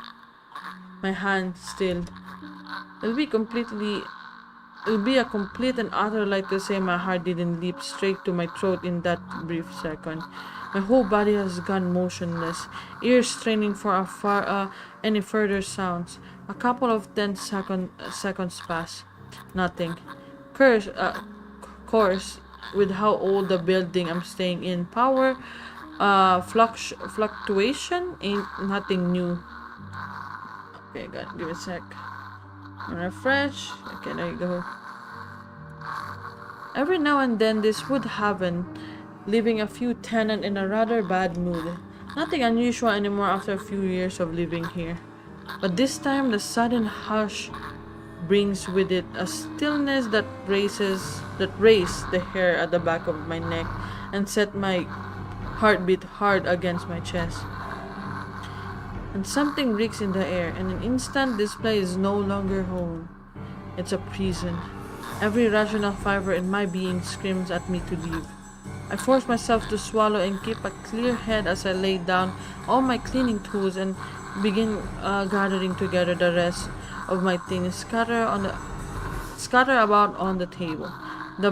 My hand still. It'll be a complete and utter lie to say my heart didn't leap straight to my throat in that brief second. My whole body has gone motionless, ears straining for any further sounds. A couple of seconds pass. Nothing. Course, with how old the building I'm staying in, power fluctuation ain't nothing new. Okay, give me a sec. Refresh. Okay, there you go. Every now and then this would happen, leaving a few tenants in a rather bad mood. Nothing unusual anymore after a few years of living here. But this time the sudden hush brings with it a stillness that raised the hair at the back of my neck and set my heartbeat hard against my chest. And something reeks in the air. In an instant, this place is no longer home. It's a prison. Every rational fiber in my being screams at me to leave. I force myself to swallow and keep a clear head as I lay down all my cleaning tools and begin gathering together the rest of my things scattered about on the table. The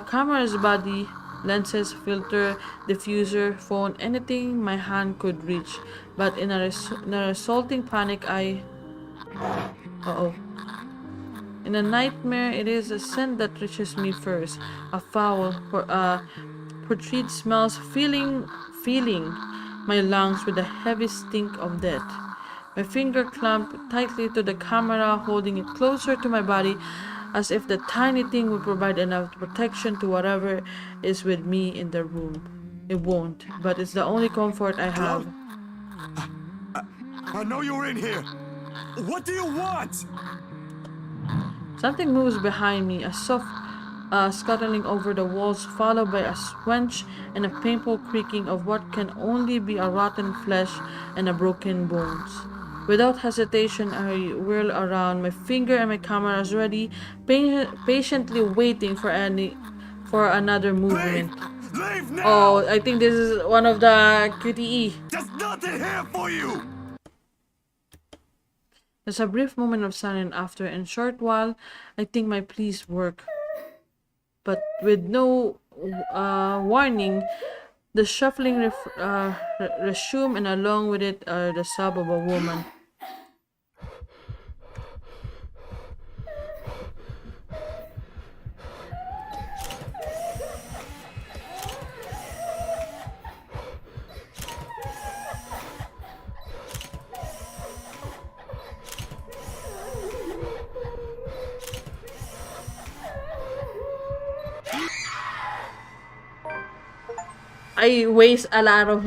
camera's body, lenses, filter, diffuser, phone, anything my hand could reach. But in a resulting panic, in a nightmare, it is a scent that reaches me first. A foul, putrid smells filling my lungs with a heavy stink of death. My finger clamped tightly to the camera, holding it closer to my body, as if the tiny thing would provide enough protection to whatever is with me in the room. It won't, but it's the only comfort I have. I know you're in here. What do you want? Something moves behind me, a soft scuttling over the walls, followed by a swench and a painful creaking of what can only be a rotten flesh and a broken bones. Without hesitation, I whirl around, my finger and my cameras ready, patiently waiting for another movement. Leave now! Oh, I think this is one of the QTE. There's nothing here for you! There's a brief moment of silence after, and short while, I think my pleas work. But with no warning, the shuffling resumed, and along with it the sob of a woman. I waste a lot of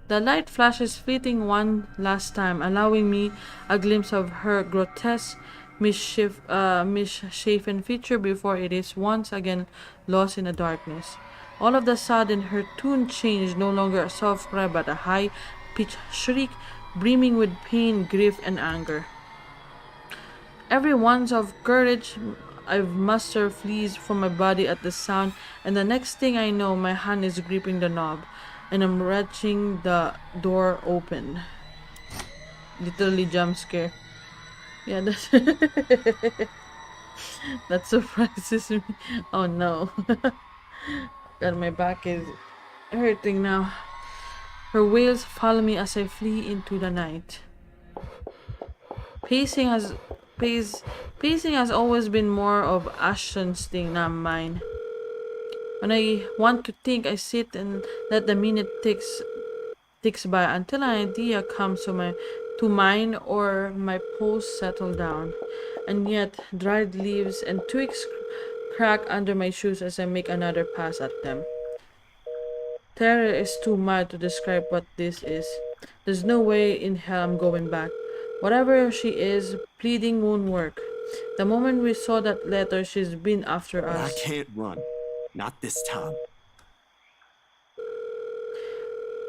The light flashes fleeting one last time, allowing me a glimpse of her grotesque, misshapen feature before it is once again lost in the darkness. All of a sudden, her tune changed, no longer a soft cry but a high-pitched shriek, brimming with pain, grief, and anger. Every ounce of courage I've mustered flees from my body at the sound, and the next thing I know, my hand is gripping the knob, and I'm wrenching the door open. Literally jump scare. Yeah, that surprises me. Oh no. God, my back is hurting now. Her wails follow me as I flee into the night. Pacing has always been more of Ashton's thing, not mine. When I want to think, I sit and let the minute ticks by until an idea comes to mind or my pulse settle down. And yet, dried leaves and twigs crack under my shoes as I make another pass at them. Terror is too mild to describe what this is. There's no way in hell I'm going back. Whatever she is, pleading won't work. The moment we saw that letter, she's been after But us. I can't run. Not this time.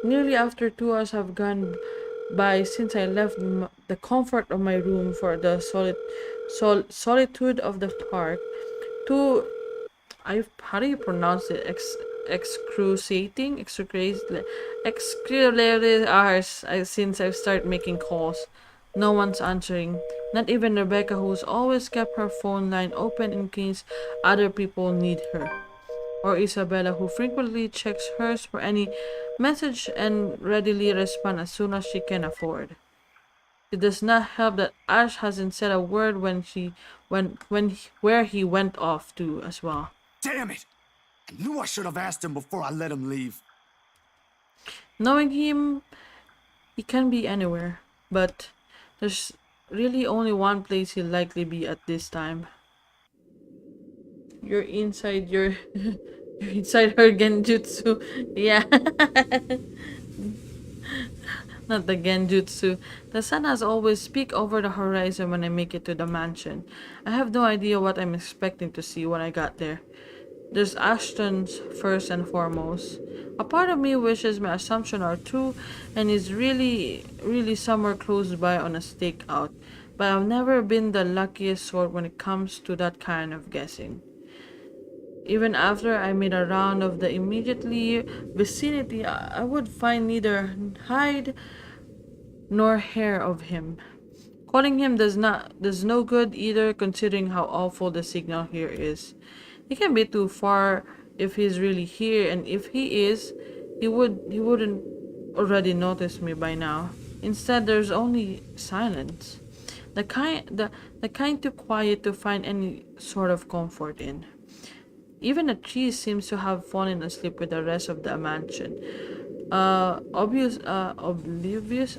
Nearly after 2 hours have gone by since I left the comfort of my room for the solitude of the park. How do you pronounce it? Excruciating hours since I've started making calls. No one's answering. Not even Rebecca, who's always kept her phone line open in case other people need her. Or Isabella, who frequently checks hers for any message and readily responds as soon as she can afford. It does not help that Ash hasn't said a word where he went off to as well. Damn it! I knew I should have asked him before I let him leave. Knowing him, he can be anywhere, but there's really only one place he'll likely be at this time. You're inside you're inside her genjutsu. Yeah. Not the genjutsu. The sun has always peeked over the horizon when I make it to the mansion. I have no idea what I'm expecting to see when I got there. There's Ashton's first and foremost. A part of me wishes my assumptions are true and is really somewhere close by on a stakeout, but I've never been the luckiest sort when it comes to that kind of guessing. Even after I made a round of the immediately vicinity, I would find neither hide nor hair of him. Calling him does no good either, considering how awful the signal here is. He can be too far if he's really here, and if he is, he wouldn't already notice me by now. Instead, there's only silence. The kind too quiet to find any sort of comfort in. Even the trees seems to have fallen asleep with the rest of the mansion,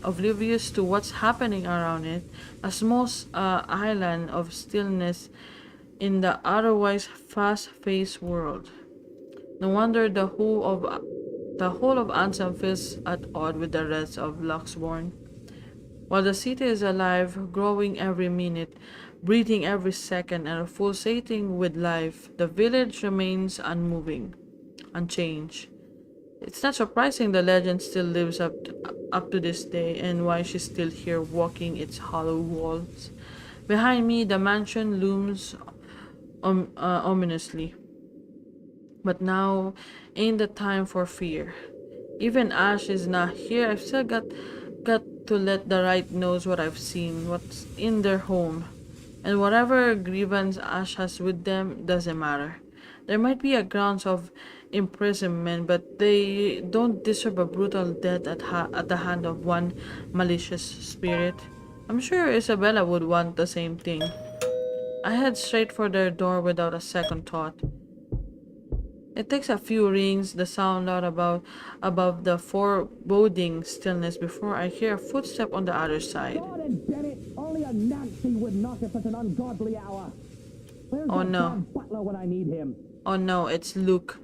oblivious to what's happening around it, a small island of stillness in the otherwise fast-paced world. No wonder the whole of Ansem feels at odds with the rest of Luxborn. While the city is alive, growing every minute, breathing every second, and pulsating with life, the village remains unchanged. It's not surprising the legend still lives up to this day, and why she's still here walking its hollow walls. Behind me, the mansion looms ominously. But now ain't the time for fear. Even Ash is not here. I've still got to let the right knows what I've seen, what's in their home. And whatever grievance Ash has with them doesn't matter. There might be a grounds of imprisonment, but they don't deserve a brutal death at the hand of one malicious spirit. I'm sure Isabella would want the same thing. I head straight for their door without a second thought. It takes a few rings, the sound out above the foreboding stillness before I hear a footstep on the other side. Only a Nazi would knock at such an ungodly hour. Oh no. Oh no, it's Luke.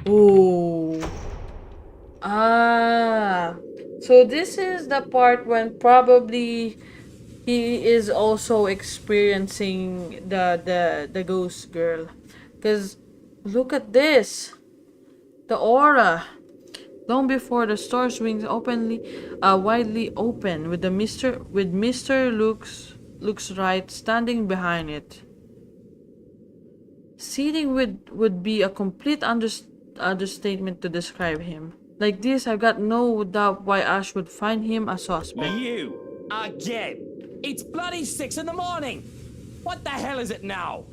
Oh. Ah. So this is the part when probably he is also experiencing the ghost girl. Because look at this. The aura. Long before the store's wings widely open with Mr. Luke's right standing behind it. Seating would be a complete understatement to describe him. Like this, I've got no doubt why Ash would find him a suspect. You again. It's bloody 6 in the morning. What the hell is it now?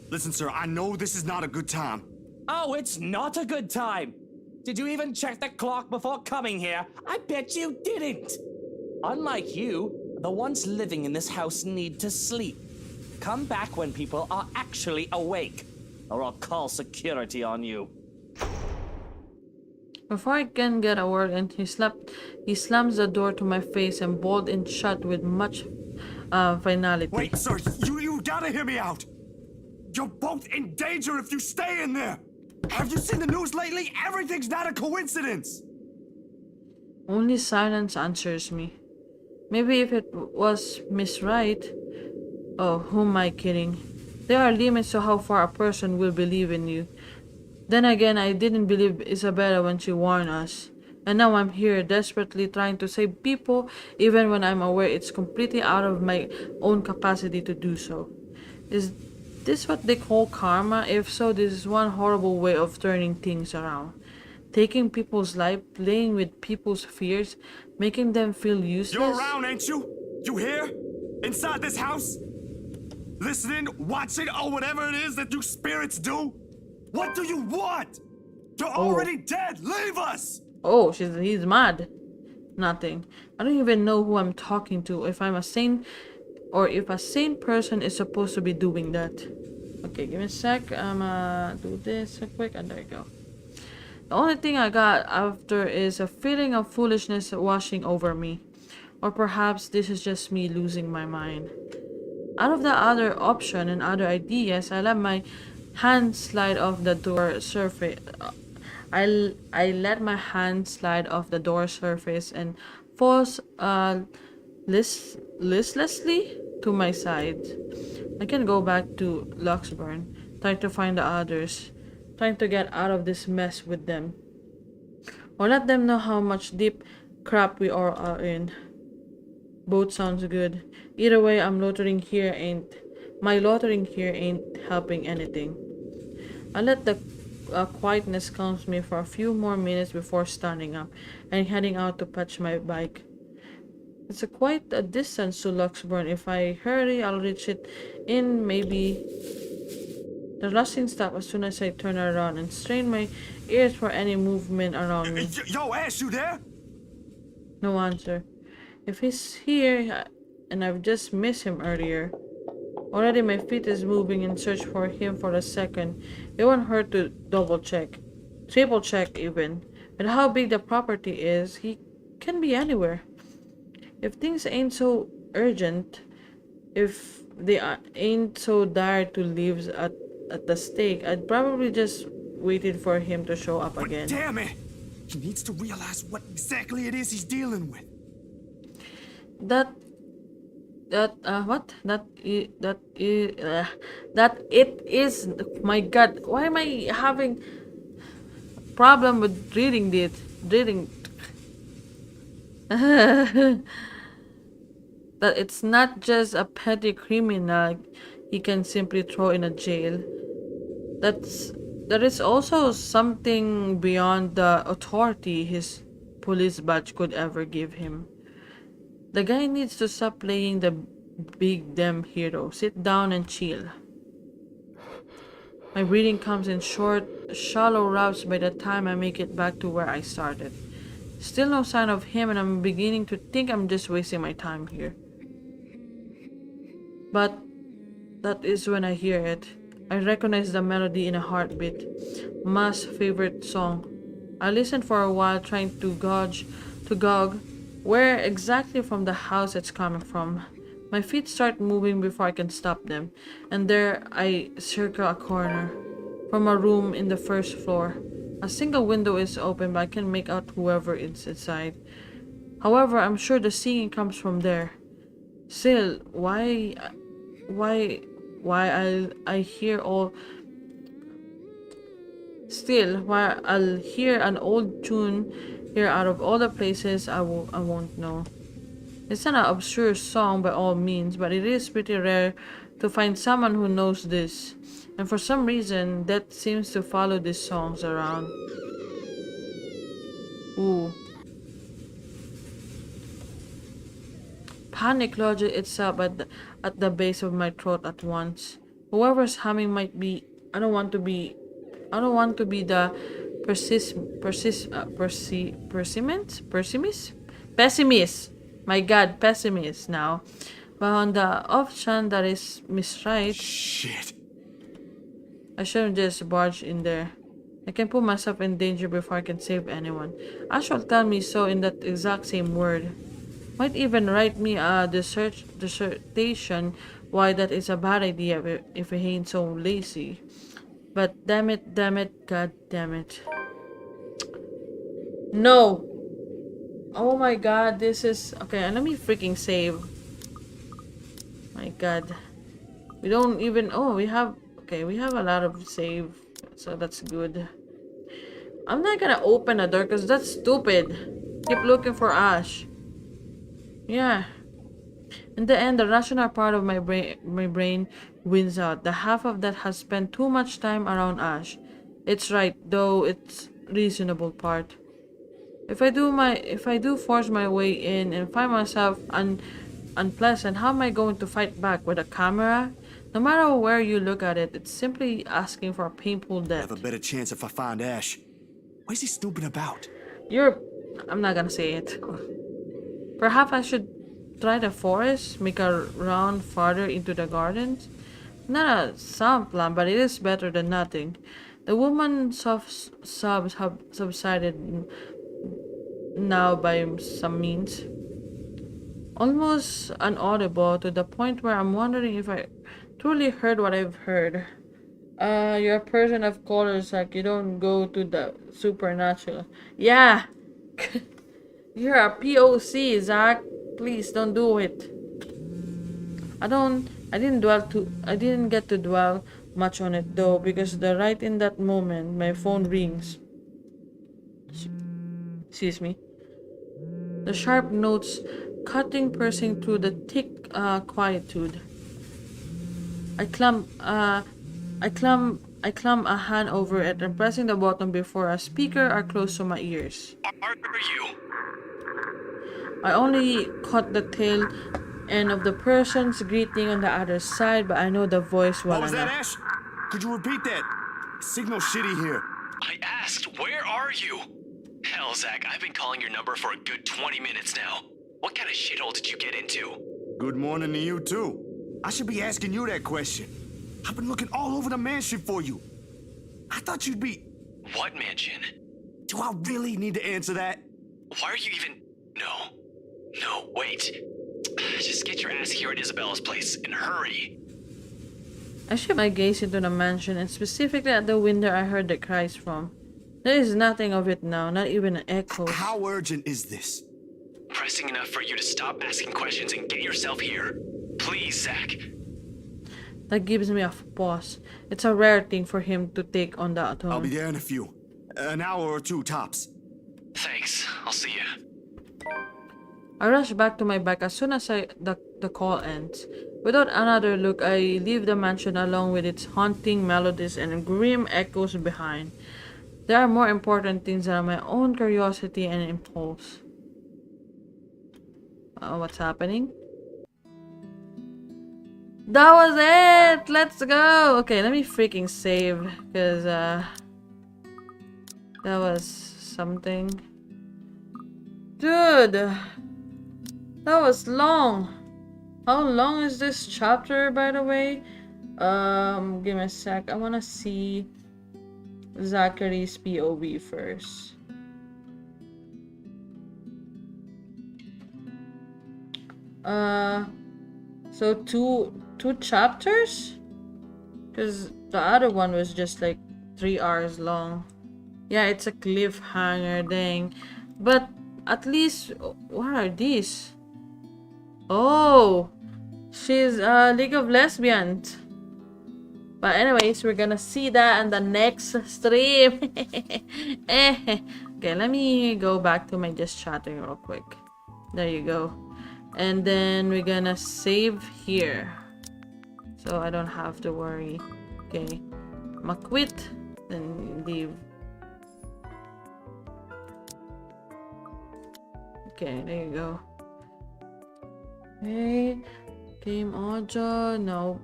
Listen, sir, I know this is not a good time. Oh, it's not a good time. Did you even check the clock before coming here? I bet you didn't. Unlike you, the ones living in this house need to sleep. Come back when people are actually awake, or I'll call security on you. Before I can get a word in, he slams the door to my face and bolted it shut with much finality. Wait, sir, you gotta hear me out. You're both in danger if you stay in there. Have you seen the news lately? Everything's not a coincidence. Only silence answers me. Maybe if it was Miss Wright. Oh, who am I kidding? There are limits to how far a person will believe in you. Then again, I didn't believe Isabella when she warned us. And now I'm here, desperately trying to save people, even when I'm aware it's completely out of my own capacity to do so. Is this what they call karma? If so, this is one horrible way of turning things around. Taking people's life, playing with people's fears, making them feel useless. You're around, ain't you? You here? Inside this house? Listening, watching, or whatever it is that you spirits do? What do you want? You're already dead. Leave us. Oh, he's mad. Nothing. I don't even know who I'm talking to. If I'm a sane, or if a sane person is supposed to be doing that. Okay, give me a sec. I'm do this real quick, and there you go. The only thing I got after is a feeling of foolishness washing over me. Or perhaps this is just me losing my mind. Out of the other option and other ideas, I let my hand slide off the door surface. I let my hand slide off the door surface and falls listlessly to my side. I can go back to Locksburn, trying to find the others, trying to get out of this mess with them, or let them know how much deep crap we all are in. Both sounds good. Either way, my loitering here ain't helping anything. I let the quietness calm me for a few more minutes before standing up and heading out to patch my bike. It's quite a distance to Locksburn. If I hurry, I'll reach it in maybe. The rustling stopped as soon as I turn around and strain my ears for any movement around me. Yo, Ash, you there? No answer. If he's here, and I've just missed him earlier. Already my feet is moving in search for him for a second. It won't hurt to double check. Triple check even. With how big the property is, he can be anywhere. If things ain't so urgent, if they ain't so dire to leave at the stake, I'd probably just waited for him to show up again. Damn it! He needs to realize what exactly it is he's dealing with. That it is, my god, why am I having problem with reading that it's not just a petty criminal he can simply throw in a jail. There is also something beyond the authority his police badge could ever give him. The guy needs to stop playing the big damn hero. Sit down and chill. My breathing comes in short, shallow raps by the time I make it back to where I started. Still no sign of him, and I'm beginning to think I'm just wasting my time here. But that is when I hear it. I recognize the melody in a heartbeat. Ma's favorite song. I listened for a while, trying to gauge where exactly from the house it's coming from. My feet start moving before I can stop them, and there I circle a corner from a room in the first floor. A single window is open, but I can make out whoever is inside. However, I'm sure the singing comes from there. Still, why I hear all... Still, why I'll hear an old tune here out of all the places I won't know. It's not an obscure song by all means, but it is pretty rare to find someone who knows this. And for some reason, that seems to follow these songs around. Ooh. Panic lodged itself at the base of my throat at once. Whoever's humming might be... I don't want to be the pessimist. My God, pessimist now. But on the off chance that is misright, Shit. I shouldn't just barge in there. I can put myself in danger before I can save anyone. Ash will tell me so in that exact same word. Might even write me a dissertation why that is a bad idea if he ain't so lazy. But damn it, god damn it. No! Oh my god, this is... Okay, let me freaking save. My god. We don't even... Oh, we have... Okay, we have a lot of save. So that's good. I'm not gonna open the door because that's stupid. Keep looking for Ash. Yeah. In the end, the rational part of my brain wins out. The half of that has spent too much time around Ash. It's right, though it's reasonable part. If I do force my way in and find myself unpleasant, how am I going to fight back with a camera? No matter where you look at it, it's simply asking for a painful I death. have a better chance if I find Ash. What is he snooping about? I'm not gonna say it. Perhaps I should try the forest, make a round farther into the gardens. Not a sound plan, but it is better than nothing. The woman's soft sobs have subsided now by some means. Almost inaudible to the point where I'm wondering if I truly heard what I've heard. You're a person of colors, like you don't go to the supernatural. Yeah! You're a POC, Zach. Please don't do it. I didn't get to dwell much on it though, because right in that moment my phone rings. Excuse me. The sharp notes cutting, piercing through the thick quietude. I clamp a hand over it and pressing the button before a speaker are close to my ears. Are you? I only caught the tail end of the person's greeting on the other side, but I know the voice well What was that, enough. Ash? Could you repeat that? Signal shitty here. I asked, where are you? Hell, Zach, I've been calling your number for a good 20 minutes now. What kind of shithole did you get into? Good morning to you, too. I should be asking you that question. I've been looking all over the mansion for you. I thought you'd be... What mansion? Do I really need to answer that? Why are you even... No, wait. Just get your ass here at Isabella's place, and hurry. I shift my gaze into the mansion, and specifically at the window I heard the cries from. There is nothing of it now, not even an echo. How urgent is this? Pressing enough for you to stop asking questions and get yourself here. Please, Zach. That gives me a pause. It's a rare thing for him to take on that tone. I'll be there in a few. An hour or two, tops. Thanks. I'll see you. I rush back to my bag as soon as the call ends. Without another look, I leave the mansion along with its haunting melodies and grim echoes behind. There are more important things than my own curiosity and impulse. What's happening? That was it! Let's go! Okay, let me freaking save, because, that was something. Dude! That was long! How long is this chapter, by the way? Give me a sec. I wanna see Zachary's POV first. So two chapters? Because the other one was just like 3 hours long. Yeah, it's a cliffhanger, dang. But at least, what are these? Oh, she's League of Lesbians. But anyways, we're gonna see that in the next stream. Okay, let me go back to my just chatting real quick. There you go. And then we're gonna save here, so I don't have to worry. Okay, I'ma quit, then leave. Okay, there you go. Okay, game audio. No,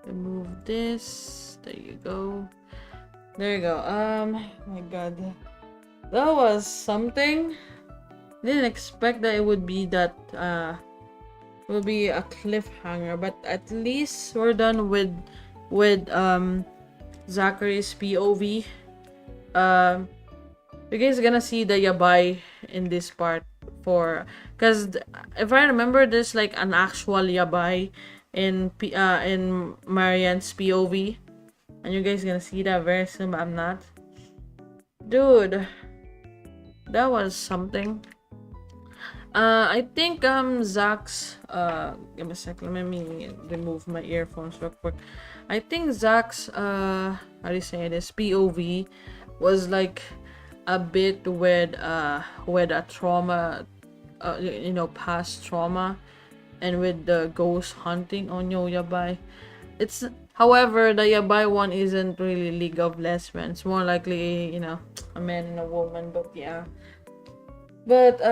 remove this. There you go. There you go. My god, that was something. Didn't expect that it would be that will be a cliffhanger, but at least we're done with Zachary's POV. You guys gonna see the yabai in this part, for because if I remember, there's like an actual yabai in Marianne's POV, and you guys gonna see that very soon, but I'm not. Dude, that was something. I think Zach's give me a second, let me remove my earphones real quick. I think Zach's how do you say this, POV was like a bit with a trauma, you know, past trauma, and with the ghost hunting on yabai. It's, however, the yabai one isn't really League of Lesbians. It's more likely, you know, a man and a woman. But yeah, but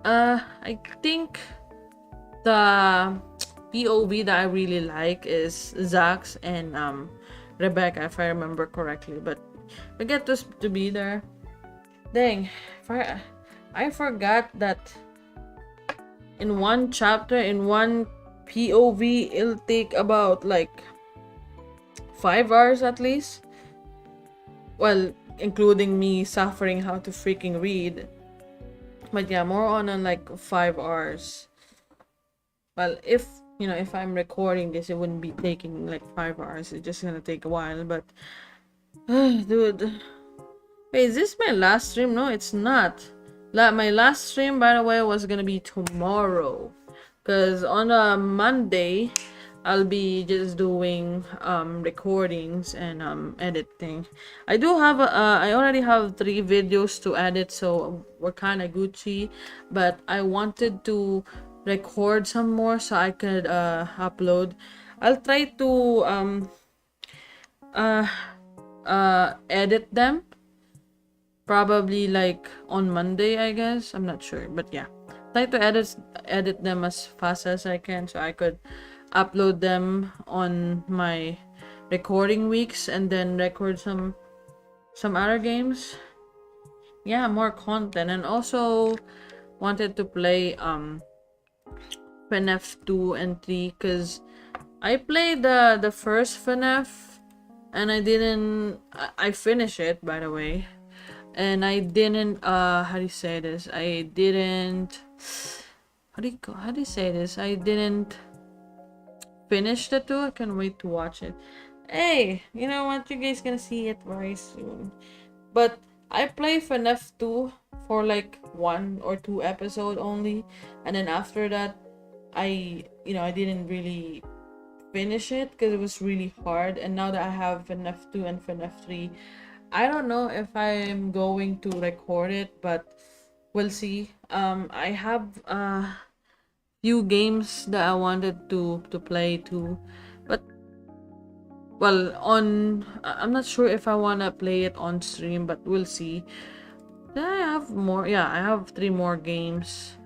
I think the POV that I really like is Zach's and Rebecca, if I remember correctly. But we get to be there. Dang, I forgot that in one chapter, in one POV, it'll take about like 5 hours at least. Well, including me suffering how to freaking read. But yeah, more on like 5 hours. Well, if you know, if I'm recording this, it wouldn't be taking like 5 hours. It's just gonna take a while. But dude, wait, is this my last stream? No, it's not. My last stream, by the way, was gonna be tomorrow, because on a Monday I'll be just doing recordings and editing. I do have I already have 3 videos to edit, so we're kind of Gucci. But I wanted to record some more so I could upload. I'll try to edit them probably like on Monday, I guess. I'm not sure, but yeah, try to edit them as fast as I can so I could upload them on my recording weeks, and then record some other games. Yeah, more content. And also wanted to play FNAF 2 and 3, because I played the first FNAF and I finished it, by the way, and I didn't how do you say this, I didn't finish the 2. I can't wait to watch it. Hey, you know what, you guys gonna see it very soon. But I play FNAF 2 for like 1 or 2 episodes only, and then after that I didn't really finish it because it was really hard. And now that I have FNAF 2 and FNAF 3, I don't know if I'm going to record it, but we'll see. I have few games that I wanted to play too, but well, I'm not sure if I wanna play it on stream, but we'll see. Then I have more. Yeah, I have 3 more games,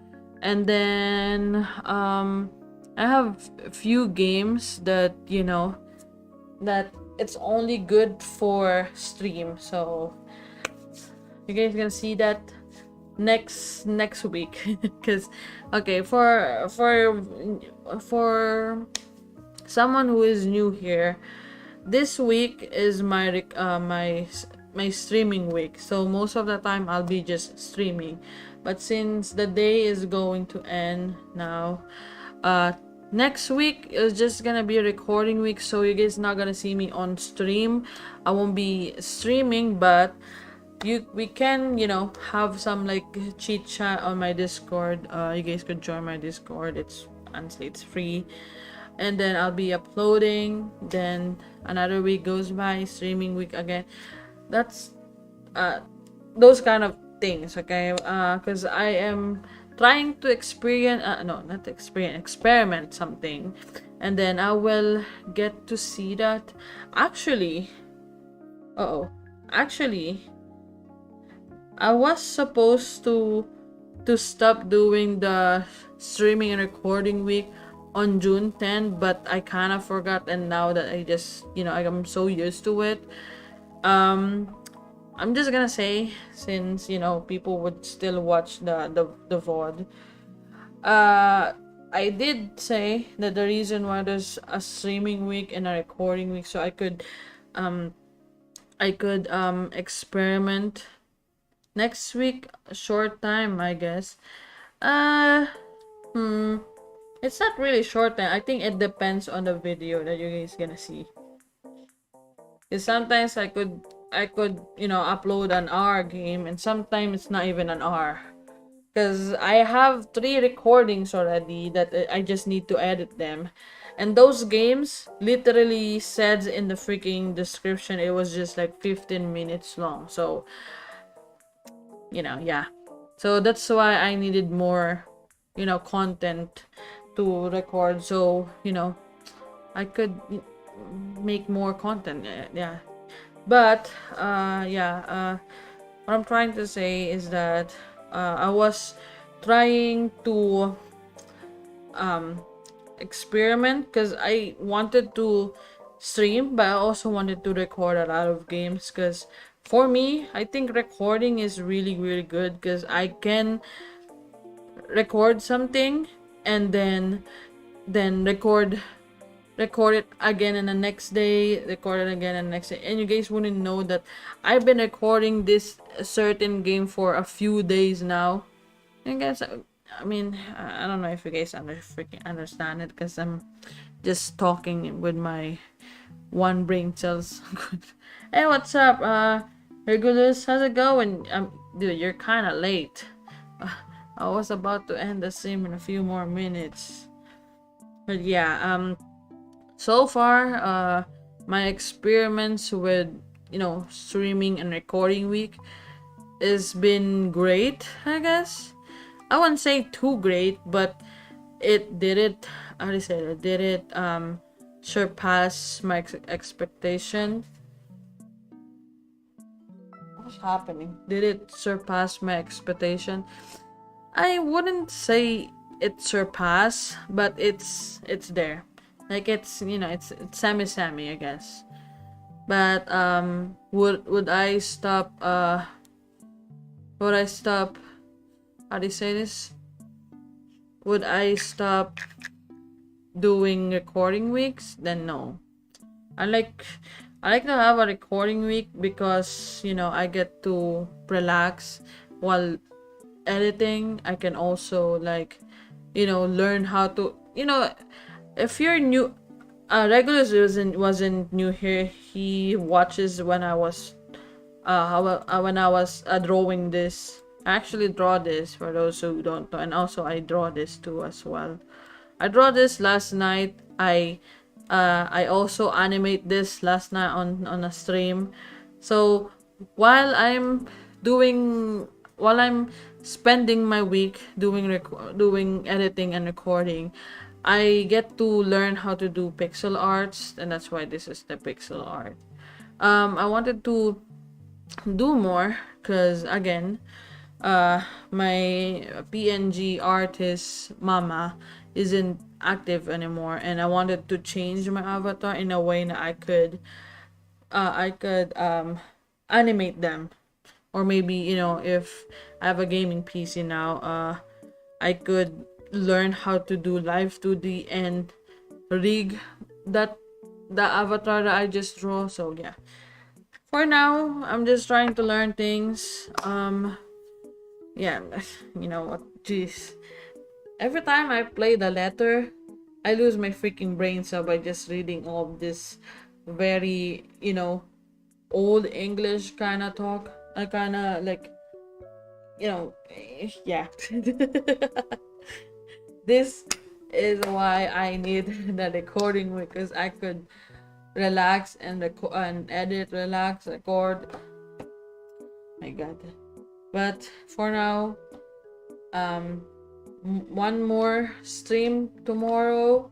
and then I have a few games that, you know, that it's only good for stream. So you guys gonna see that next week. Because okay, for someone who is new here, this week is my my streaming week. So most of the time I'll be just streaming. But since the day is going to end now, next week is just gonna be a recording week, so you guys not gonna see me on stream. I won't be streaming, but we can, you know, have some like chit chat on my Discord. You guys could join my Discord. It's honestly, it's free. And then I'll be uploading. Then another week goes by, streaming week again. That's those kind of things, okay? Because I am trying to experiment something, and then I will get to see that. Actually, I was supposed to stop doing the streaming and recording week on June 10th, but I kind of forgot, and now that I just, you know, I'm so used to it, I'm just gonna say, since, you know, people would still watch the VOD, I did say that the reason why there's a streaming week and a recording week, so I could experiment next week, a short time, I guess. It's not really short time. I think it depends on the video that you guys gonna see. Because sometimes I could, you know, upload an hour game, and sometimes it's not even an hour. Because I have 3 recordings already that I just need to edit them. And those games literally said in the freaking description it was just like 15 minutes long. So, you know, yeah. So that's why I needed more, you know, content to record. So, you know, I could make more content. Yeah. But, what I'm trying to say is that I was trying to experiment, because I wanted to stream, but I also wanted to record a lot of games. Because for me, I think recording is really, really good, because I can record something and then record it again in the next day, record it again and the next day, and you guys wouldn't know that I've been recording this certain game for a few days now. And guys, I mean, I don't know if you guys freaking understand it, because I'm just talking with my one brain cells. Hey, what's up, Regulus? How's it going? Dude, you're kind of late. I was about to end the stream in a few more minutes. But yeah, so far, my experiments with, you know, streaming and recording week has been great, I guess. I wouldn't say too great, but it did surpass my expectation. What's happening? Did it surpass my expectation? I wouldn't say it surpassed, but it's there. Like, it's, you know, it's semi, I guess. But would I stop how do you say this? Would I stop doing recording weeks? Then no. I like to have a recording week, because, you know, I get to relax while editing. I can also, like, you know, learn how to, you know, if you're new, Regulus wasn't new here. He watches when I was drawing this. I actually draw this, for those who don't know, and also I draw this too as well. I draw this last night. I also animate this last night on a stream. So while I'm spending my week doing editing and recording, I get to learn how to do pixel arts, and that's why this is the pixel art. I wanted to do more, because again, my PNG artist Mama isn't active anymore, and I wanted to change my avatar in a way that I could animate them. Or maybe, you know, if I have a gaming PC now, I could learn how to do live 2D and rig the avatar that I just draw. So yeah, for now, I'm just trying to learn things. Yeah, you know what? Jeez. Every time I play the letter, I lose my freaking brain cell by just reading all of this very, you know, old English kind of talk. I kind of like, you know, yeah. This is why I need the recording, because I could relax and edit, relax, record. My God. But for now, one more stream tomorrow,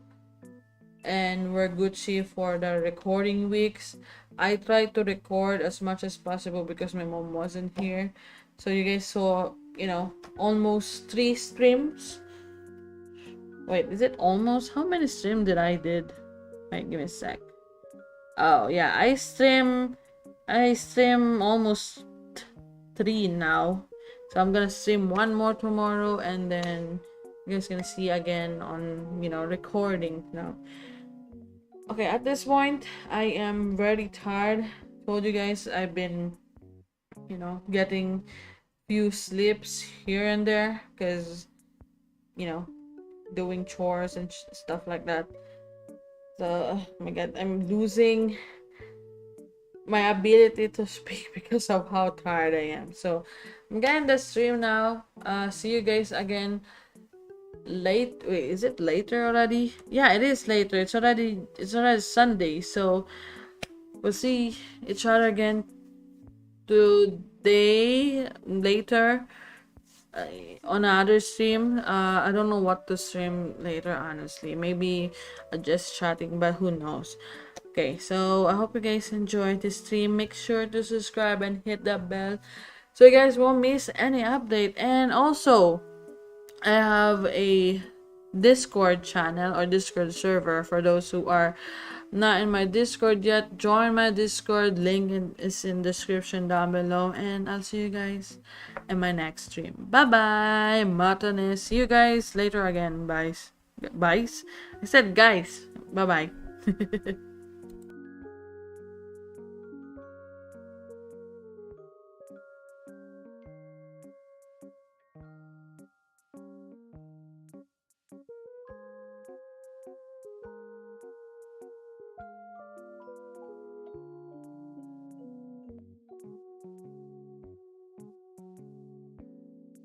and we're Gucci for the recording weeks. I tried to record as much as possible because my mom wasn't here, so you guys saw, you know, almost 3 streams. Wait, is it almost? How many streams did I did? Wait, give me a sec. Oh yeah, I stream almost 3 now. So I'm gonna stream one more tomorrow, and then you guys gonna see again on, you know, recording now. Okay, at this point, I am very tired. Told you guys I've been, you know, getting few sleeps here and there because, you know, doing chores and stuff like that. So, oh my God, I'm losing my ability to speak because of how tired I am. So I'm getting the stream now. See you guys again late. Wait, is it later already? Yeah, it is later. It's already Sunday. So we'll see each other again today later on another stream. I don't know what to stream later, honestly. Maybe just chatting, but who knows. Okay, so I hope you guys enjoyed this stream. Make sure to subscribe and hit that bell so you guys won't miss any update. And also, I have a Discord channel or Discord server. For those who are not in my Discord yet, join my Discord. Link is in description down below. And I'll see you guys in my next stream. Bye bye, Matones. See you guys later again. Bye. I said guys. Bye bye.